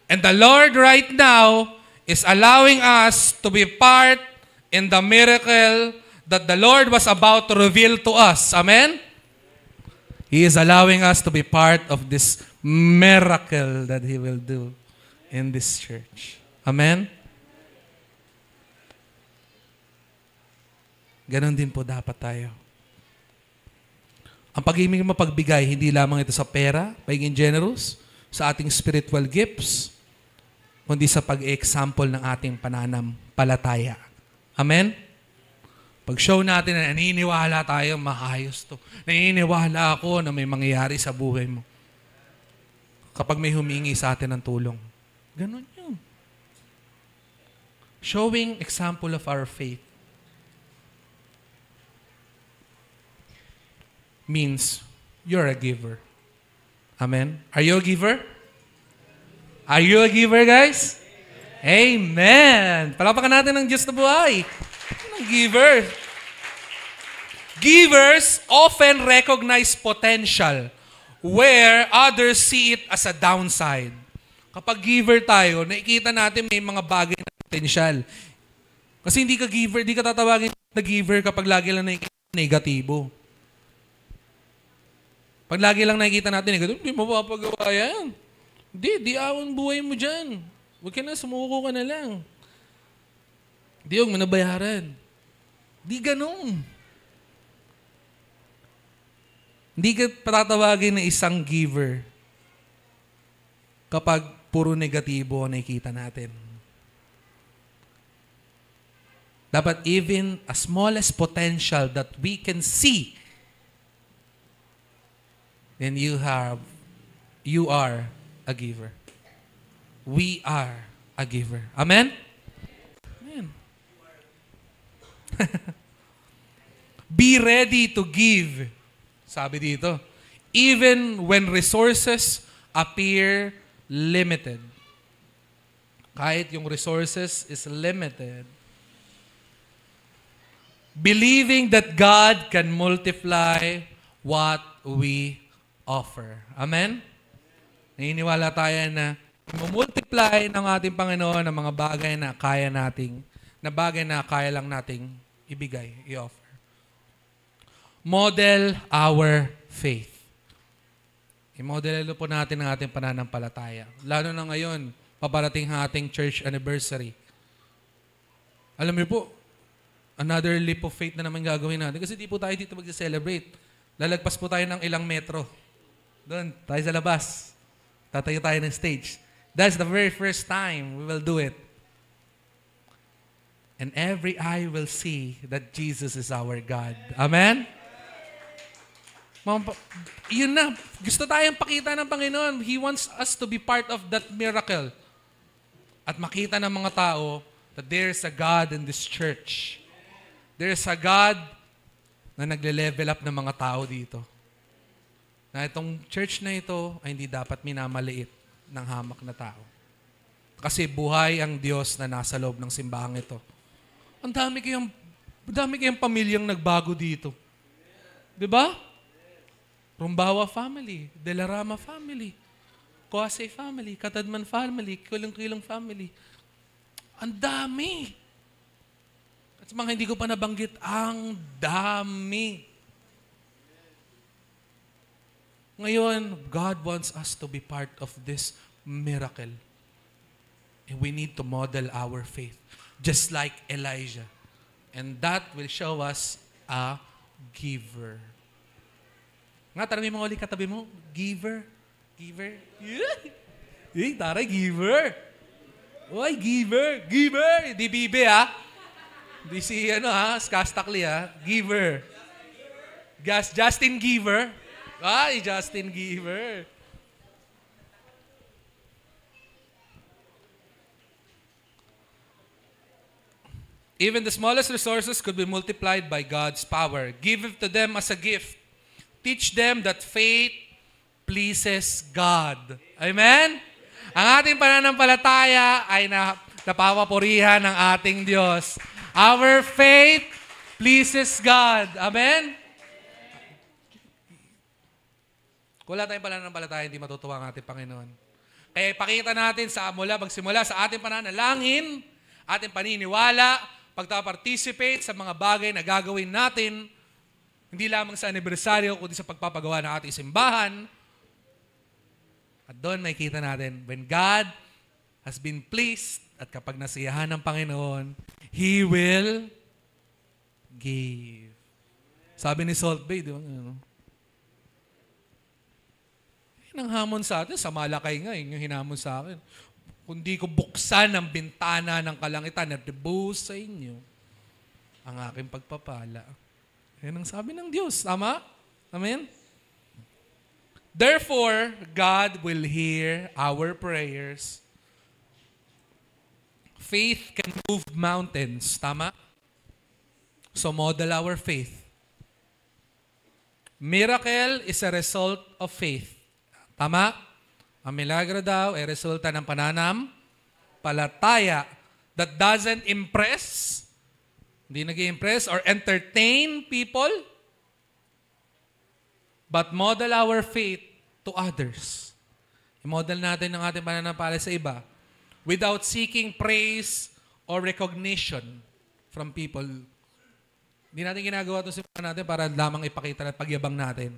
And the Lord right now is allowing us to be part in the miracle that the Lord was about to reveal to us. Amen? He is allowing us to be part of this miracle that He will do in this church. Amen? Ganon din po dapat tayo. Ang pag-ibig mapagbigay, hindi lamang ito sa pera, pagiging generous, sa ating spiritual gifts, kundi sa pag-example ng ating pananampalataya. Amen? Pag-show natin na naniniwala tayo, maayos to. Naniniwala ako na may mangyayari sa buhay mo. Kapag may humingi sa atin ng tulong. Ganun yun. Showing example of our faith means you're a giver. Amen? Are you a giver? Are you a giver, guys? Amen! Palapakan natin ng Diyos na buhay. Ang giver. Givers often recognize potential where others see it as a downside. Kapag giver tayo, nakikita natin may mga bagay na potential. Kasi hindi ka giver, hindi ka tatawagin na giver kapag lagi lang nakikita negatibo. Pag lagi lang nakikita natin negatibo, hindi mo mapapagawa yan. Di awang buhay mo dyan. Huwag ka na, sumuko ka na lang. Di huwag mo nabayaran. Di ganun. Hindi ka patatawagin na isang giver kapag puro negatibo ang nakikita natin. Dapat even as smallest potential that we can see, then you are a giver. We are a giver. Amen? Amen. Be ready to give. Sabi dito, even when resources appear limited. Kahit yung resources is limited. Believing that God can multiply what we offer. Amen? Naniniwala tayo na multiply ng ating Panginoon ng mga bagay na kaya nating, na bagay na kaya lang nating ibigay, i-offer. Model our faith. I-model po natin ang ating pananampalataya. Lalo na ngayon, paparating ang ating church anniversary. Alam niyo po, another leap of faith na naman gagawin natin. Kasi di po tayo dito mag-celebrate. Lalagpas po tayo ng ilang metro. Doon, tayo sa labas. Tatayo tayo ng stage. That's the very first time we will do it. And every eye will see that Jesus is our God. Amen? Yun na. Gusto tayong pakita ng Panginoon. He wants us to be part of that miracle. At makita ng mga tao that there's a God in this church. There's a God na nagle-level up ng mga tao dito. Na itong church na ito ay hindi dapat minamaliit ng hamak na tao. Kasi buhay ang Diyos na nasa loob ng simbahang ito. Ang dami kayong pamilyang nagbago dito. Diba? Rumbawa family, Delarama family, Coase family, Katadman family, Kilong-Kilong family. Ang dami. At sa mga hindi ko pa nabanggit, ang dami. Ngayon, God wants us to be part of this miracle. And we need to model our faith, just like Elijah. And that will show us a giver. Nga, tanongin mo ulit katabi mo, giver. Giver. Yeah. Taray, giver. Oy, giver. Giver. Di bibe, ha? Di si, Skastakli, ha? Giver. Justin Giver. Ay, Justin Giver. Even the smallest resources could be multiplied by God's power. Give it to them as a gift. Teach them that faith pleases God. Amen? Ang ating pananampalataya ay napapapurihan ng ating Diyos. Our faith pleases God. Amen? Kung wala tayong pananampalataya, hindi matutuwa ang ating Panginoon. Kaya ipakita natin magsimula sa ating pananalangin, ating paniniwala, pagta-participate sa mga bagay na gagawin natin, hindi lamang sa anibersaryo, kundi sa pagpapagawa ng ating simbahan. At doon makikita natin, when God has been pleased, at kapag nasiyahan ng Panginoon, He will give. Sabi ni Salt Bay, di ba? Ang hamon sa atin, sa Malakay nga, yung hinamon sa akin. Kung di ko buksan ang bintana ng kalangitan at debuhos sa inyo, ang aking pagpapala. Yan ang sabi ng Diyos. Tama? Amen? Therefore, God will hear our prayers. Faith can move mountains. Tama? So model our faith. Miracle is a result of faith. Tama? Ang milagro daw ay resulta ng pananampalataya that doesn't impress, hindi nag-impress or entertain people, but model our faith to others. I-model natin ang ating pananampalataya sa iba without seeking praise or recognition from people. Hindi natin ginagawa ito sa simbahan natin para lamang ipakita at pagyabang natin.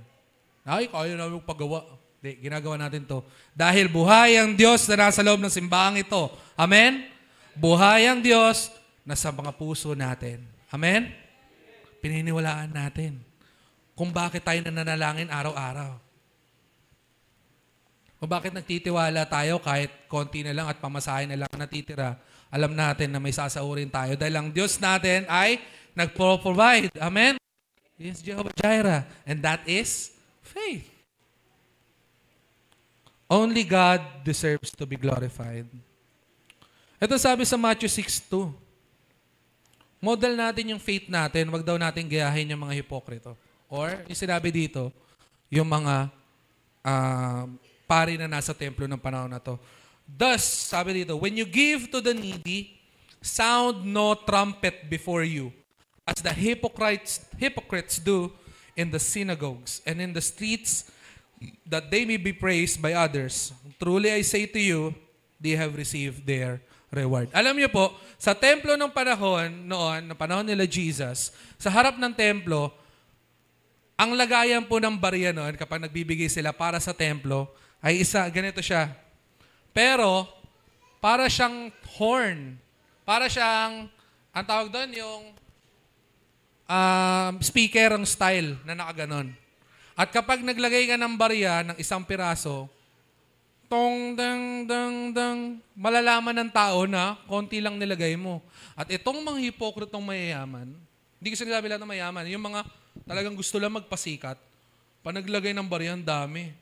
Ay, kaya namin paggawa. Hindi, ginagawa natin to. Dahil buhay ang Diyos na nasa loob ng simbahang ito. Amen? Buhay ang Diyos na sa mga puso natin. Amen? Pininiwalaan natin kung bakit tayo nananalangin araw-araw. Kung bakit nagtitiwala tayo kahit konti na lang at pamasahin na lang natitira. Alam natin na may sasaurin tayo dahil ang Diyos natin ay nagpro-provide. Amen? Yes, Jehovah Jireh. And that is faith. Only God deserves to be glorified. Ito sabi sa Matthew 6:2. Model natin yung faith natin, wag daw natin gayahin yung mga hipokrito. Or, yung sinabi dito, yung mga pari na nasa templo ng panahon na to. Thus, sabi dito, when you give to the needy, sound no trumpet before you, as the hypocrites do in the synagogues and in the streets, that they may be praised by others. Truly I say to you, they have received their reward. Alam niyo po, sa templo ng panahon noon, ng panahon nila Jesus, sa harap ng templo, ang lagayan po ng barya noon, kapag nagbibigay sila para sa templo, ay ganito siya. Pero, para siyang horn. Para siyang, ang tawag doon, yung speaker ang style na nakaganon. At kapag naglagay ka ng barya ng isang piraso, tong, dang, dang, dang, malalaman ng tao na konti lang nilagay mo. At itong mga hipokritong mayayaman, hindi ko sinasabi lahat ng mayaman, yung mga talagang gusto lang magpasikat, pa naglagay ng barya, ang dami.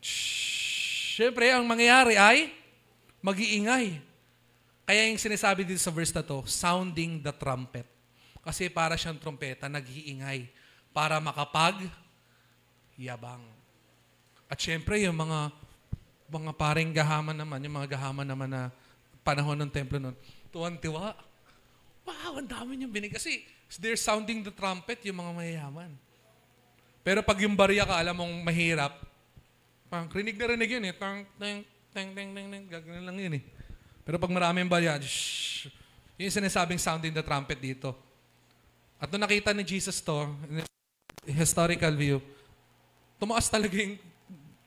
Siyempre, ang mangyayari ay mag-iingay. Kaya yung sinasabi dito sa verse na to, sounding the trumpet. Kasi para siyang trompeta, nag-iingay para yabang. At syempre, yung mga paring gahaman naman, yung mga gahaman naman na panahon ng templo nun, tuwan-tiwa. Wow, ang dami niyong binig. Kasi they're sounding the trumpet, yung mga mayayaman. Pero pag yung barya ka, alam mong mahirap, rinig na rinig yun eh. Tang, tang, tang, tang, tang, tang, gagawin lang yun eh. Pero pag maraming barya, yun yung sinasabing sounding the trumpet dito. At nung nakita ni Jesus to, in historical view, tumaas talaga yung,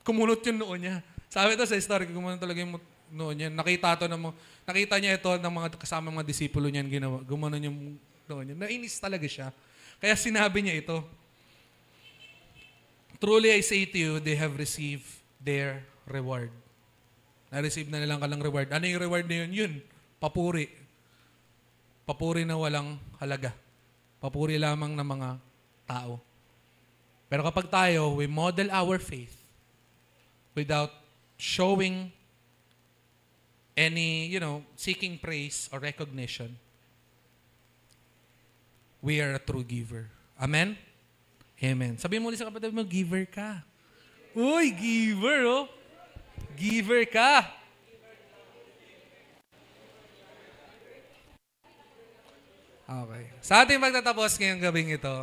kumunot yung noo niya. Sabi ito sa story, kumunot talaga yung noo niya. Nakita niya ito ng mga kasama mga disipulo niyan ginawa. Gumanon yung noo niya. Nainis talaga siya. Kaya sinabi niya ito, truly I say to you, they have received their reward. Na-receive na nilang kalang reward. Ano yung reward na yun? Yun, papuri. Papuri na walang halaga. Papuri lamang ng mga tao. Pero kapag tayo, we model our faith without showing any, seeking praise or recognition, we are a true giver. Amen? Amen. Sabihin mo ulit sa kapatid mo, giver ka. Uy, giver, oh. Giver ka. Okay. Sa ating magtatapos ngayong gabing ito,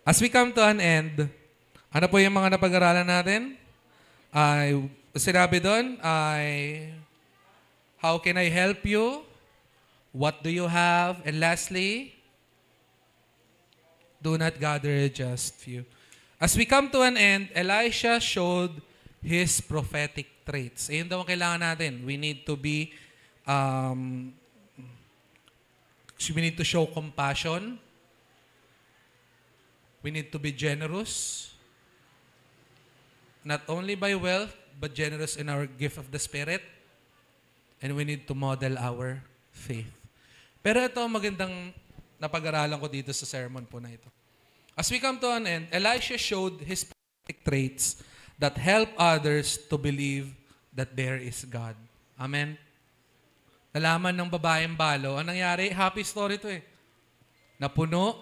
as we come to an end, ano po yung mga napag-aralan natin? Sinabi doon how can I help you? What do you have? And lastly, do not gather just few. As we come to an end, Elisha showed his prophetic traits. Ayun daw ang kailangan natin. We need to show compassion. We need to be generous. Not only by wealth, but generous in our gift of the Spirit. And we need to model our faith. Pero ito magandang napag-aralan ko dito sa sermon po na ito. As we come to an end, Elisha showed his prophetic traits that help others to believe that there is God. Amen? Nalaman ng babaeng balo, ang nangyari, happy story to eh. Napuno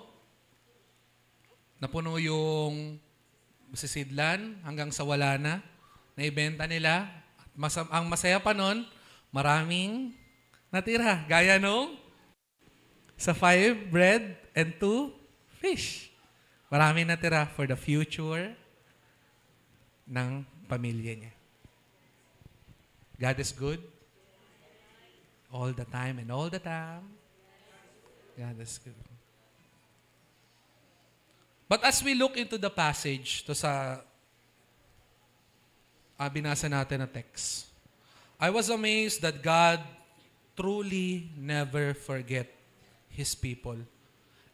yung sisidlan hanggang sa wala na. Naibenta nila. Ang masaya pa nun, maraming natira. Gaya nung sa 5 bread and 2 fish. Maraming natira for the future ng pamilya niya. God is good. All the time and all the time. God is good. But as we look into the passage, to sa binasa natin na text, I was amazed that God truly never forget His people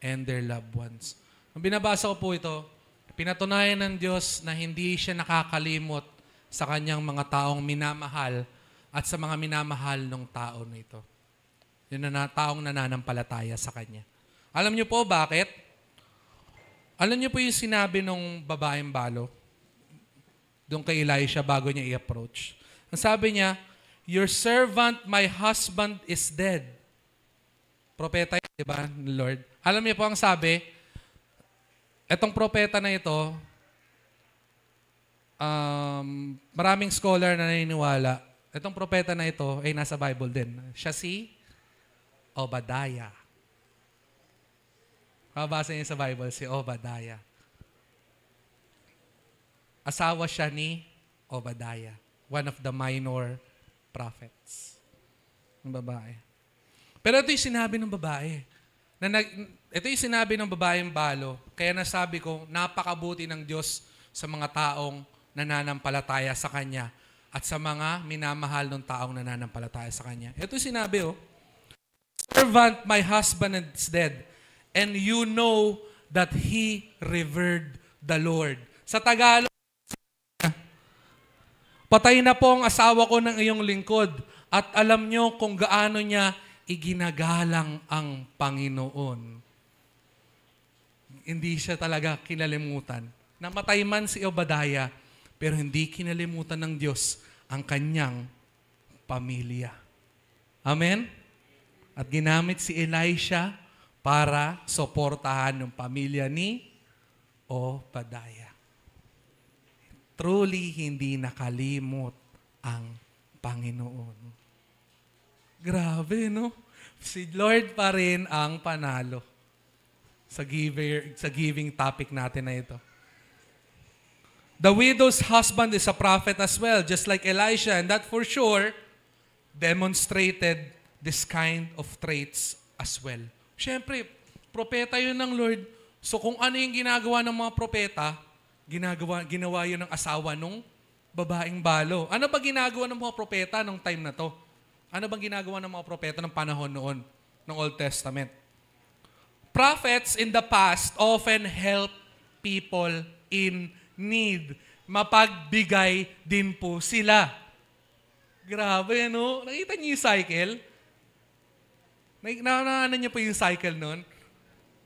and their loved ones. Nung binabasa ko po ito, pinatunayan ng Diyos na hindi siya nakakalimot sa kanyang mga taong minamahal at sa mga minamahal ng tao na ito. Yung taong nananampalataya sa Kanya. Alam niyo po bakit? Alam niyo po yung sinabi ng babaeng balo doon kay Elisha bago niya i-approach. Ang sabi niya, your servant, my husband is dead. Propeta yun, di ba, Lord? Alam niyo po ang sabi, etong propeta na ito, maraming scholar na naniniwala, itong propeta na ito ay nasa Bible din. Siya si Obadiah. Mabasa niyo sa Bible, si Obadiah. Asawa siya ni Obadiah, one of the minor prophets. Ng babae. Pero ito yung sinabi ng babae. Ito yung sinabi ng babaeng balo, kaya nasabi ko, napakabuti ng Diyos sa mga taong nananampalataya sa Kanya at sa mga minamahal ng taong nananampalataya sa Kanya. Ito yung sinabi, servant, my husband is dead, and you know that he revered the Lord. Sa Tagalog, patay na po ang asawa ko ng iyong lingkod at alam nyo kung gaano niya iginagalang ang Panginoon. Hindi siya talaga kinalimutan. Namatay man si Obadiah, pero hindi kinalimutan ng Diyos ang kanyang pamilya. Amen? At ginamit si Elisha para suportahan ng pamilya ni Obadiah. Truly, hindi nakalimot ang Panginoon. Grabe, no? Si Lord pa rin ang panalo sa giving topic natin na ito. The widow's husband is a prophet as well, just like Elisha, and that for sure demonstrated this kind of traits as well. Siyempre, propeta yun ng Lord. So kung ano yung ginagawa ng mga propeta, Ginawa yun ng asawa nung babaeng balo. Ano ba ginagawa ng mga propeta nung time na to? Ano bang ginagawa ng mga propeta ng panahon noon, ng Old Testament? Prophets in the past often help people in need. Mapagbigay din po sila. Grabe, no? Nakita niyo yung cycle? Nakita niyo po yung cycle nun?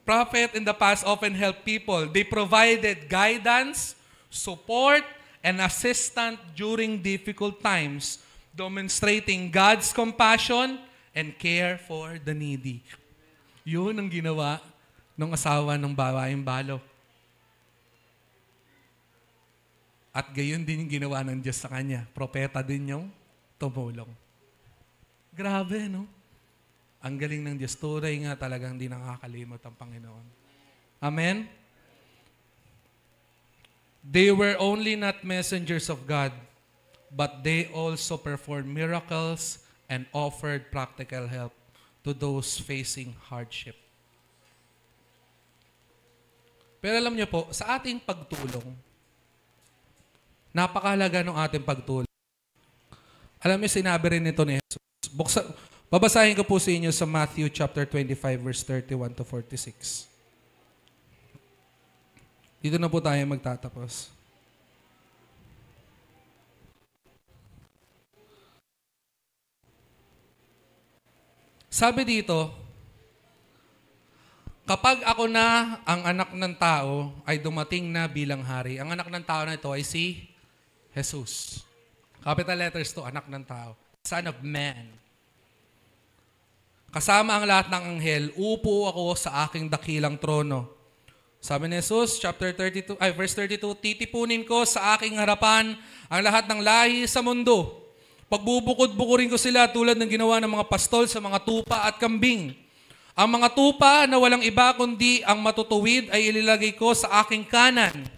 Prophet in the past often helped people. They provided guidance, support, and assistance during difficult times, demonstrating God's compassion and care for the needy. Yun ang ginawa ng asawa ng babaeng balo. At gayon din yung ginawa ng Diyos sa kanya. Propeta din yung tumulong. Grabe, no? Ang galing ng Diyos. Turay nga talagang hindi nakakalimot ang Panginoon. Amen? They were only not messengers of God, but they also performed miracles and offered practical help to those facing hardship. Pero alam niyo po, sa ating pagtulong, napakahalaga ng ating pagtulong. Alam niyo, sinabi rin nito ni Jesus. Babasahin ko po sa inyo sa Matthew chapter 25, verse 31 to 46. Dito na po tayo magtatapos. Sabi dito, kapag ako na ang anak ng tao ay dumating na bilang hari, ang anak ng tao na ito ay si Jesus. Capital letters to, anak ng tao. Son of Man. Kasama ang lahat ng anghel, upo ako sa aking dakilang trono. Sabi ni Jesus, verse 32, titipunin ko sa aking harapan ang lahat ng lahi sa mundo. Pagbubukod-bukurin ko sila tulad ng ginawa ng mga pastol sa mga tupa at kambing. Ang mga tupa na walang iba kundi ang matutuwid ay ililagay ko sa aking kanan.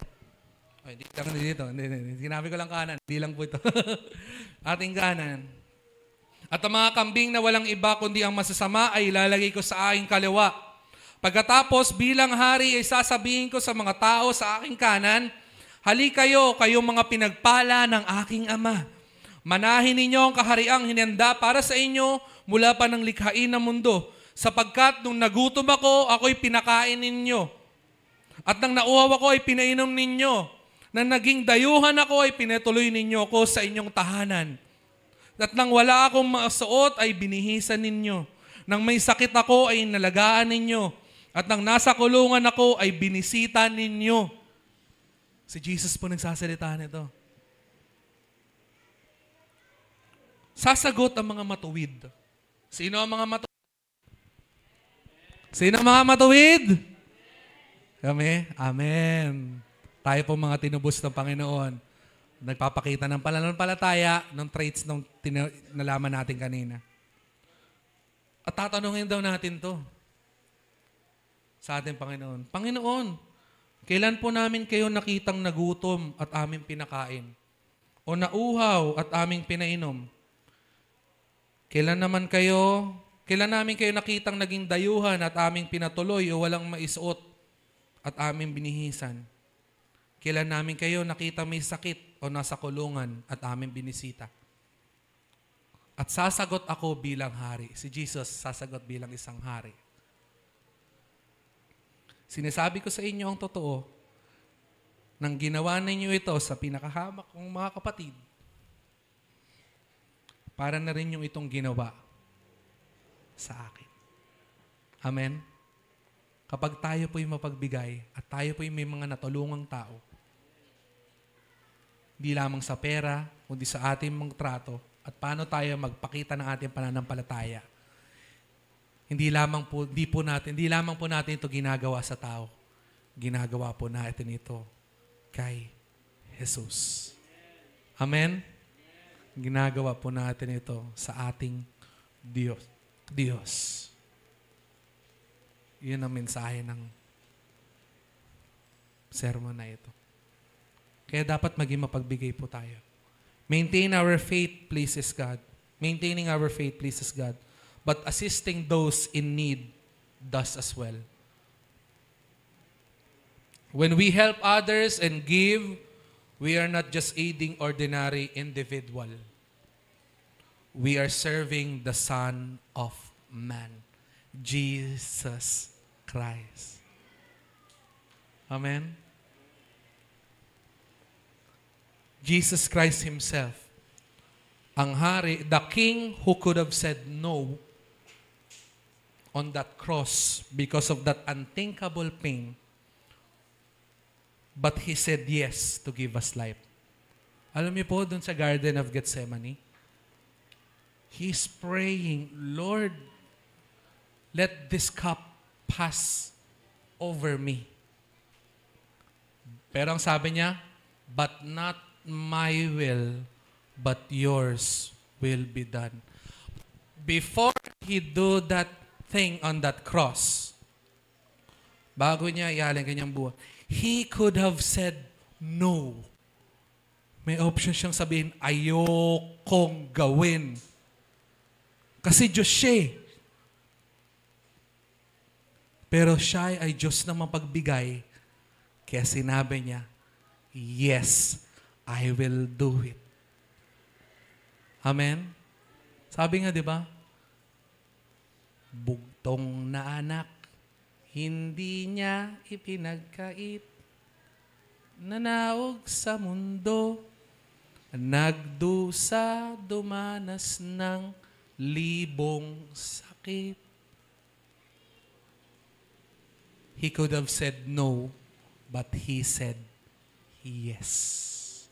Ay, hindi lang dito. Hindi. Sinabi ko lang kanan. Hindi lang po ito. Ating kanan. At ang mga kambing na walang iba kundi ang masasama ay ilalagay ko sa aking kaliwa. Pagkatapos bilang hari ay sasabihin ko sa mga tao sa aking kanan, hali kayo, kayong mga pinagpala ng aking Ama. Manahin ninyo ang kahariang hinanda para sa inyo mula pa ng likhain ng mundo. Sapagkat nung nagutom ako, ako'y pinakain ninyo. At nang nauhaw ako ay pinainom ninyo. Nang naging dayuhan ako ay pinatuloy ninyo ako sa inyong tahanan. At nang wala akong masuot ay binihisan ninyo. Nang may sakit ako ay nalagaan ninyo. At nang nasa kulungan ako ay binisita ninyo. Si Jesus po nagsasalita nito. Sasagot ang mga matuwid. Sino ang mga matuwid? Sino ang mga matuwid? Kami? Amen. Tayo po mga tinubos ng Panginoon. Nagpapakita ng pananampalataya ng traits ng nalaman natin kanina. At tatanungin daw natin to sa ating Panginoon. Panginoon, kailan po namin kayo nakitang nagutom at aming pinakain? O nauhaw at aming pinainom? Kailan namin kayo nakitang naging dayuhan at aming pinatuloy o walang maisuot at aming binihisan? Kailan namin kayo nakita may sakit o nasa kulungan at aming binisita? At sasagot ako bilang hari. Si Jesus sasagot bilang isang hari. Sinasabi ko sa inyo ang totoo, nang ginawa ninyo ito sa pinakahamak kong mga kapatid, para na rin yung itong ginawa sa akin. Amen? Kapag tayo po'y mapagbigay at tayo po'y may mga natulungang tao, hindi lamang sa pera, kundi sa ating mga trato at paano tayo magpakita ng ating pananampalataya. Hindi lamang po natin ito ginagawa sa tao. Ginagawa po natin ito kay Jesus. Amen? Ginagawa po natin ito sa ating Diyos. Yun ang mensahe ng sermon na ito. Kaya dapat maging mapagbigay po tayo. Maintain our faith pleases God. Maintaining our faith pleases God. But assisting those in need does as well. When we help others and give, we are not just aiding ordinary individual. We are serving the Son of Man, Jesus Christ. Amen? Jesus Christ Himself, ang hari, the King who could have said no on that cross because of that unthinkable pain, but He said yes to give us life. Alam niyo po, dun sa Garden of Gethsemane, He's praying, Lord, let this cup pass over me. Pero ang sabi niya, but not my will, but yours will be done. Before He do that thing on that cross, bago niya ialay kanyang buhay, He could have said no. May option siyang sabihin, ayokong gawin. Kasi Diyos siya. Pero siya ay Diyos na mapagbigay. Kaya sinabi niya, yes, I will do it. Amen? Sabi nga, di ba? Bugtong na anak, hindi niya ipinagkait. Nanaog sa mundo, nagdusa, dumanas ng libong sakit. He could have said no, but He said yes.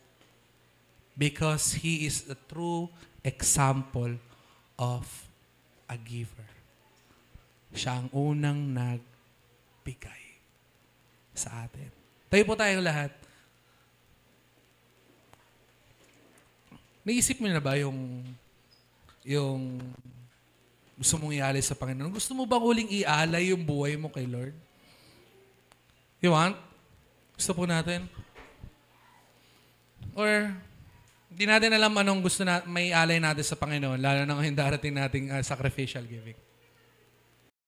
Because He is the true example of a giver. Siya ang unang nagbigay sa atin. Tayo po tayong lahat. Naisip mo na ba yung gusto mong ialay sa Panginoon? Gusto mo bang uling ialay yung buhay mo kay Lord? You want? Gusto po natin? Or, hindi natin alam anong gusto na may alay natin sa Panginoon, lalo na ngayon darating nating sacrificial giving.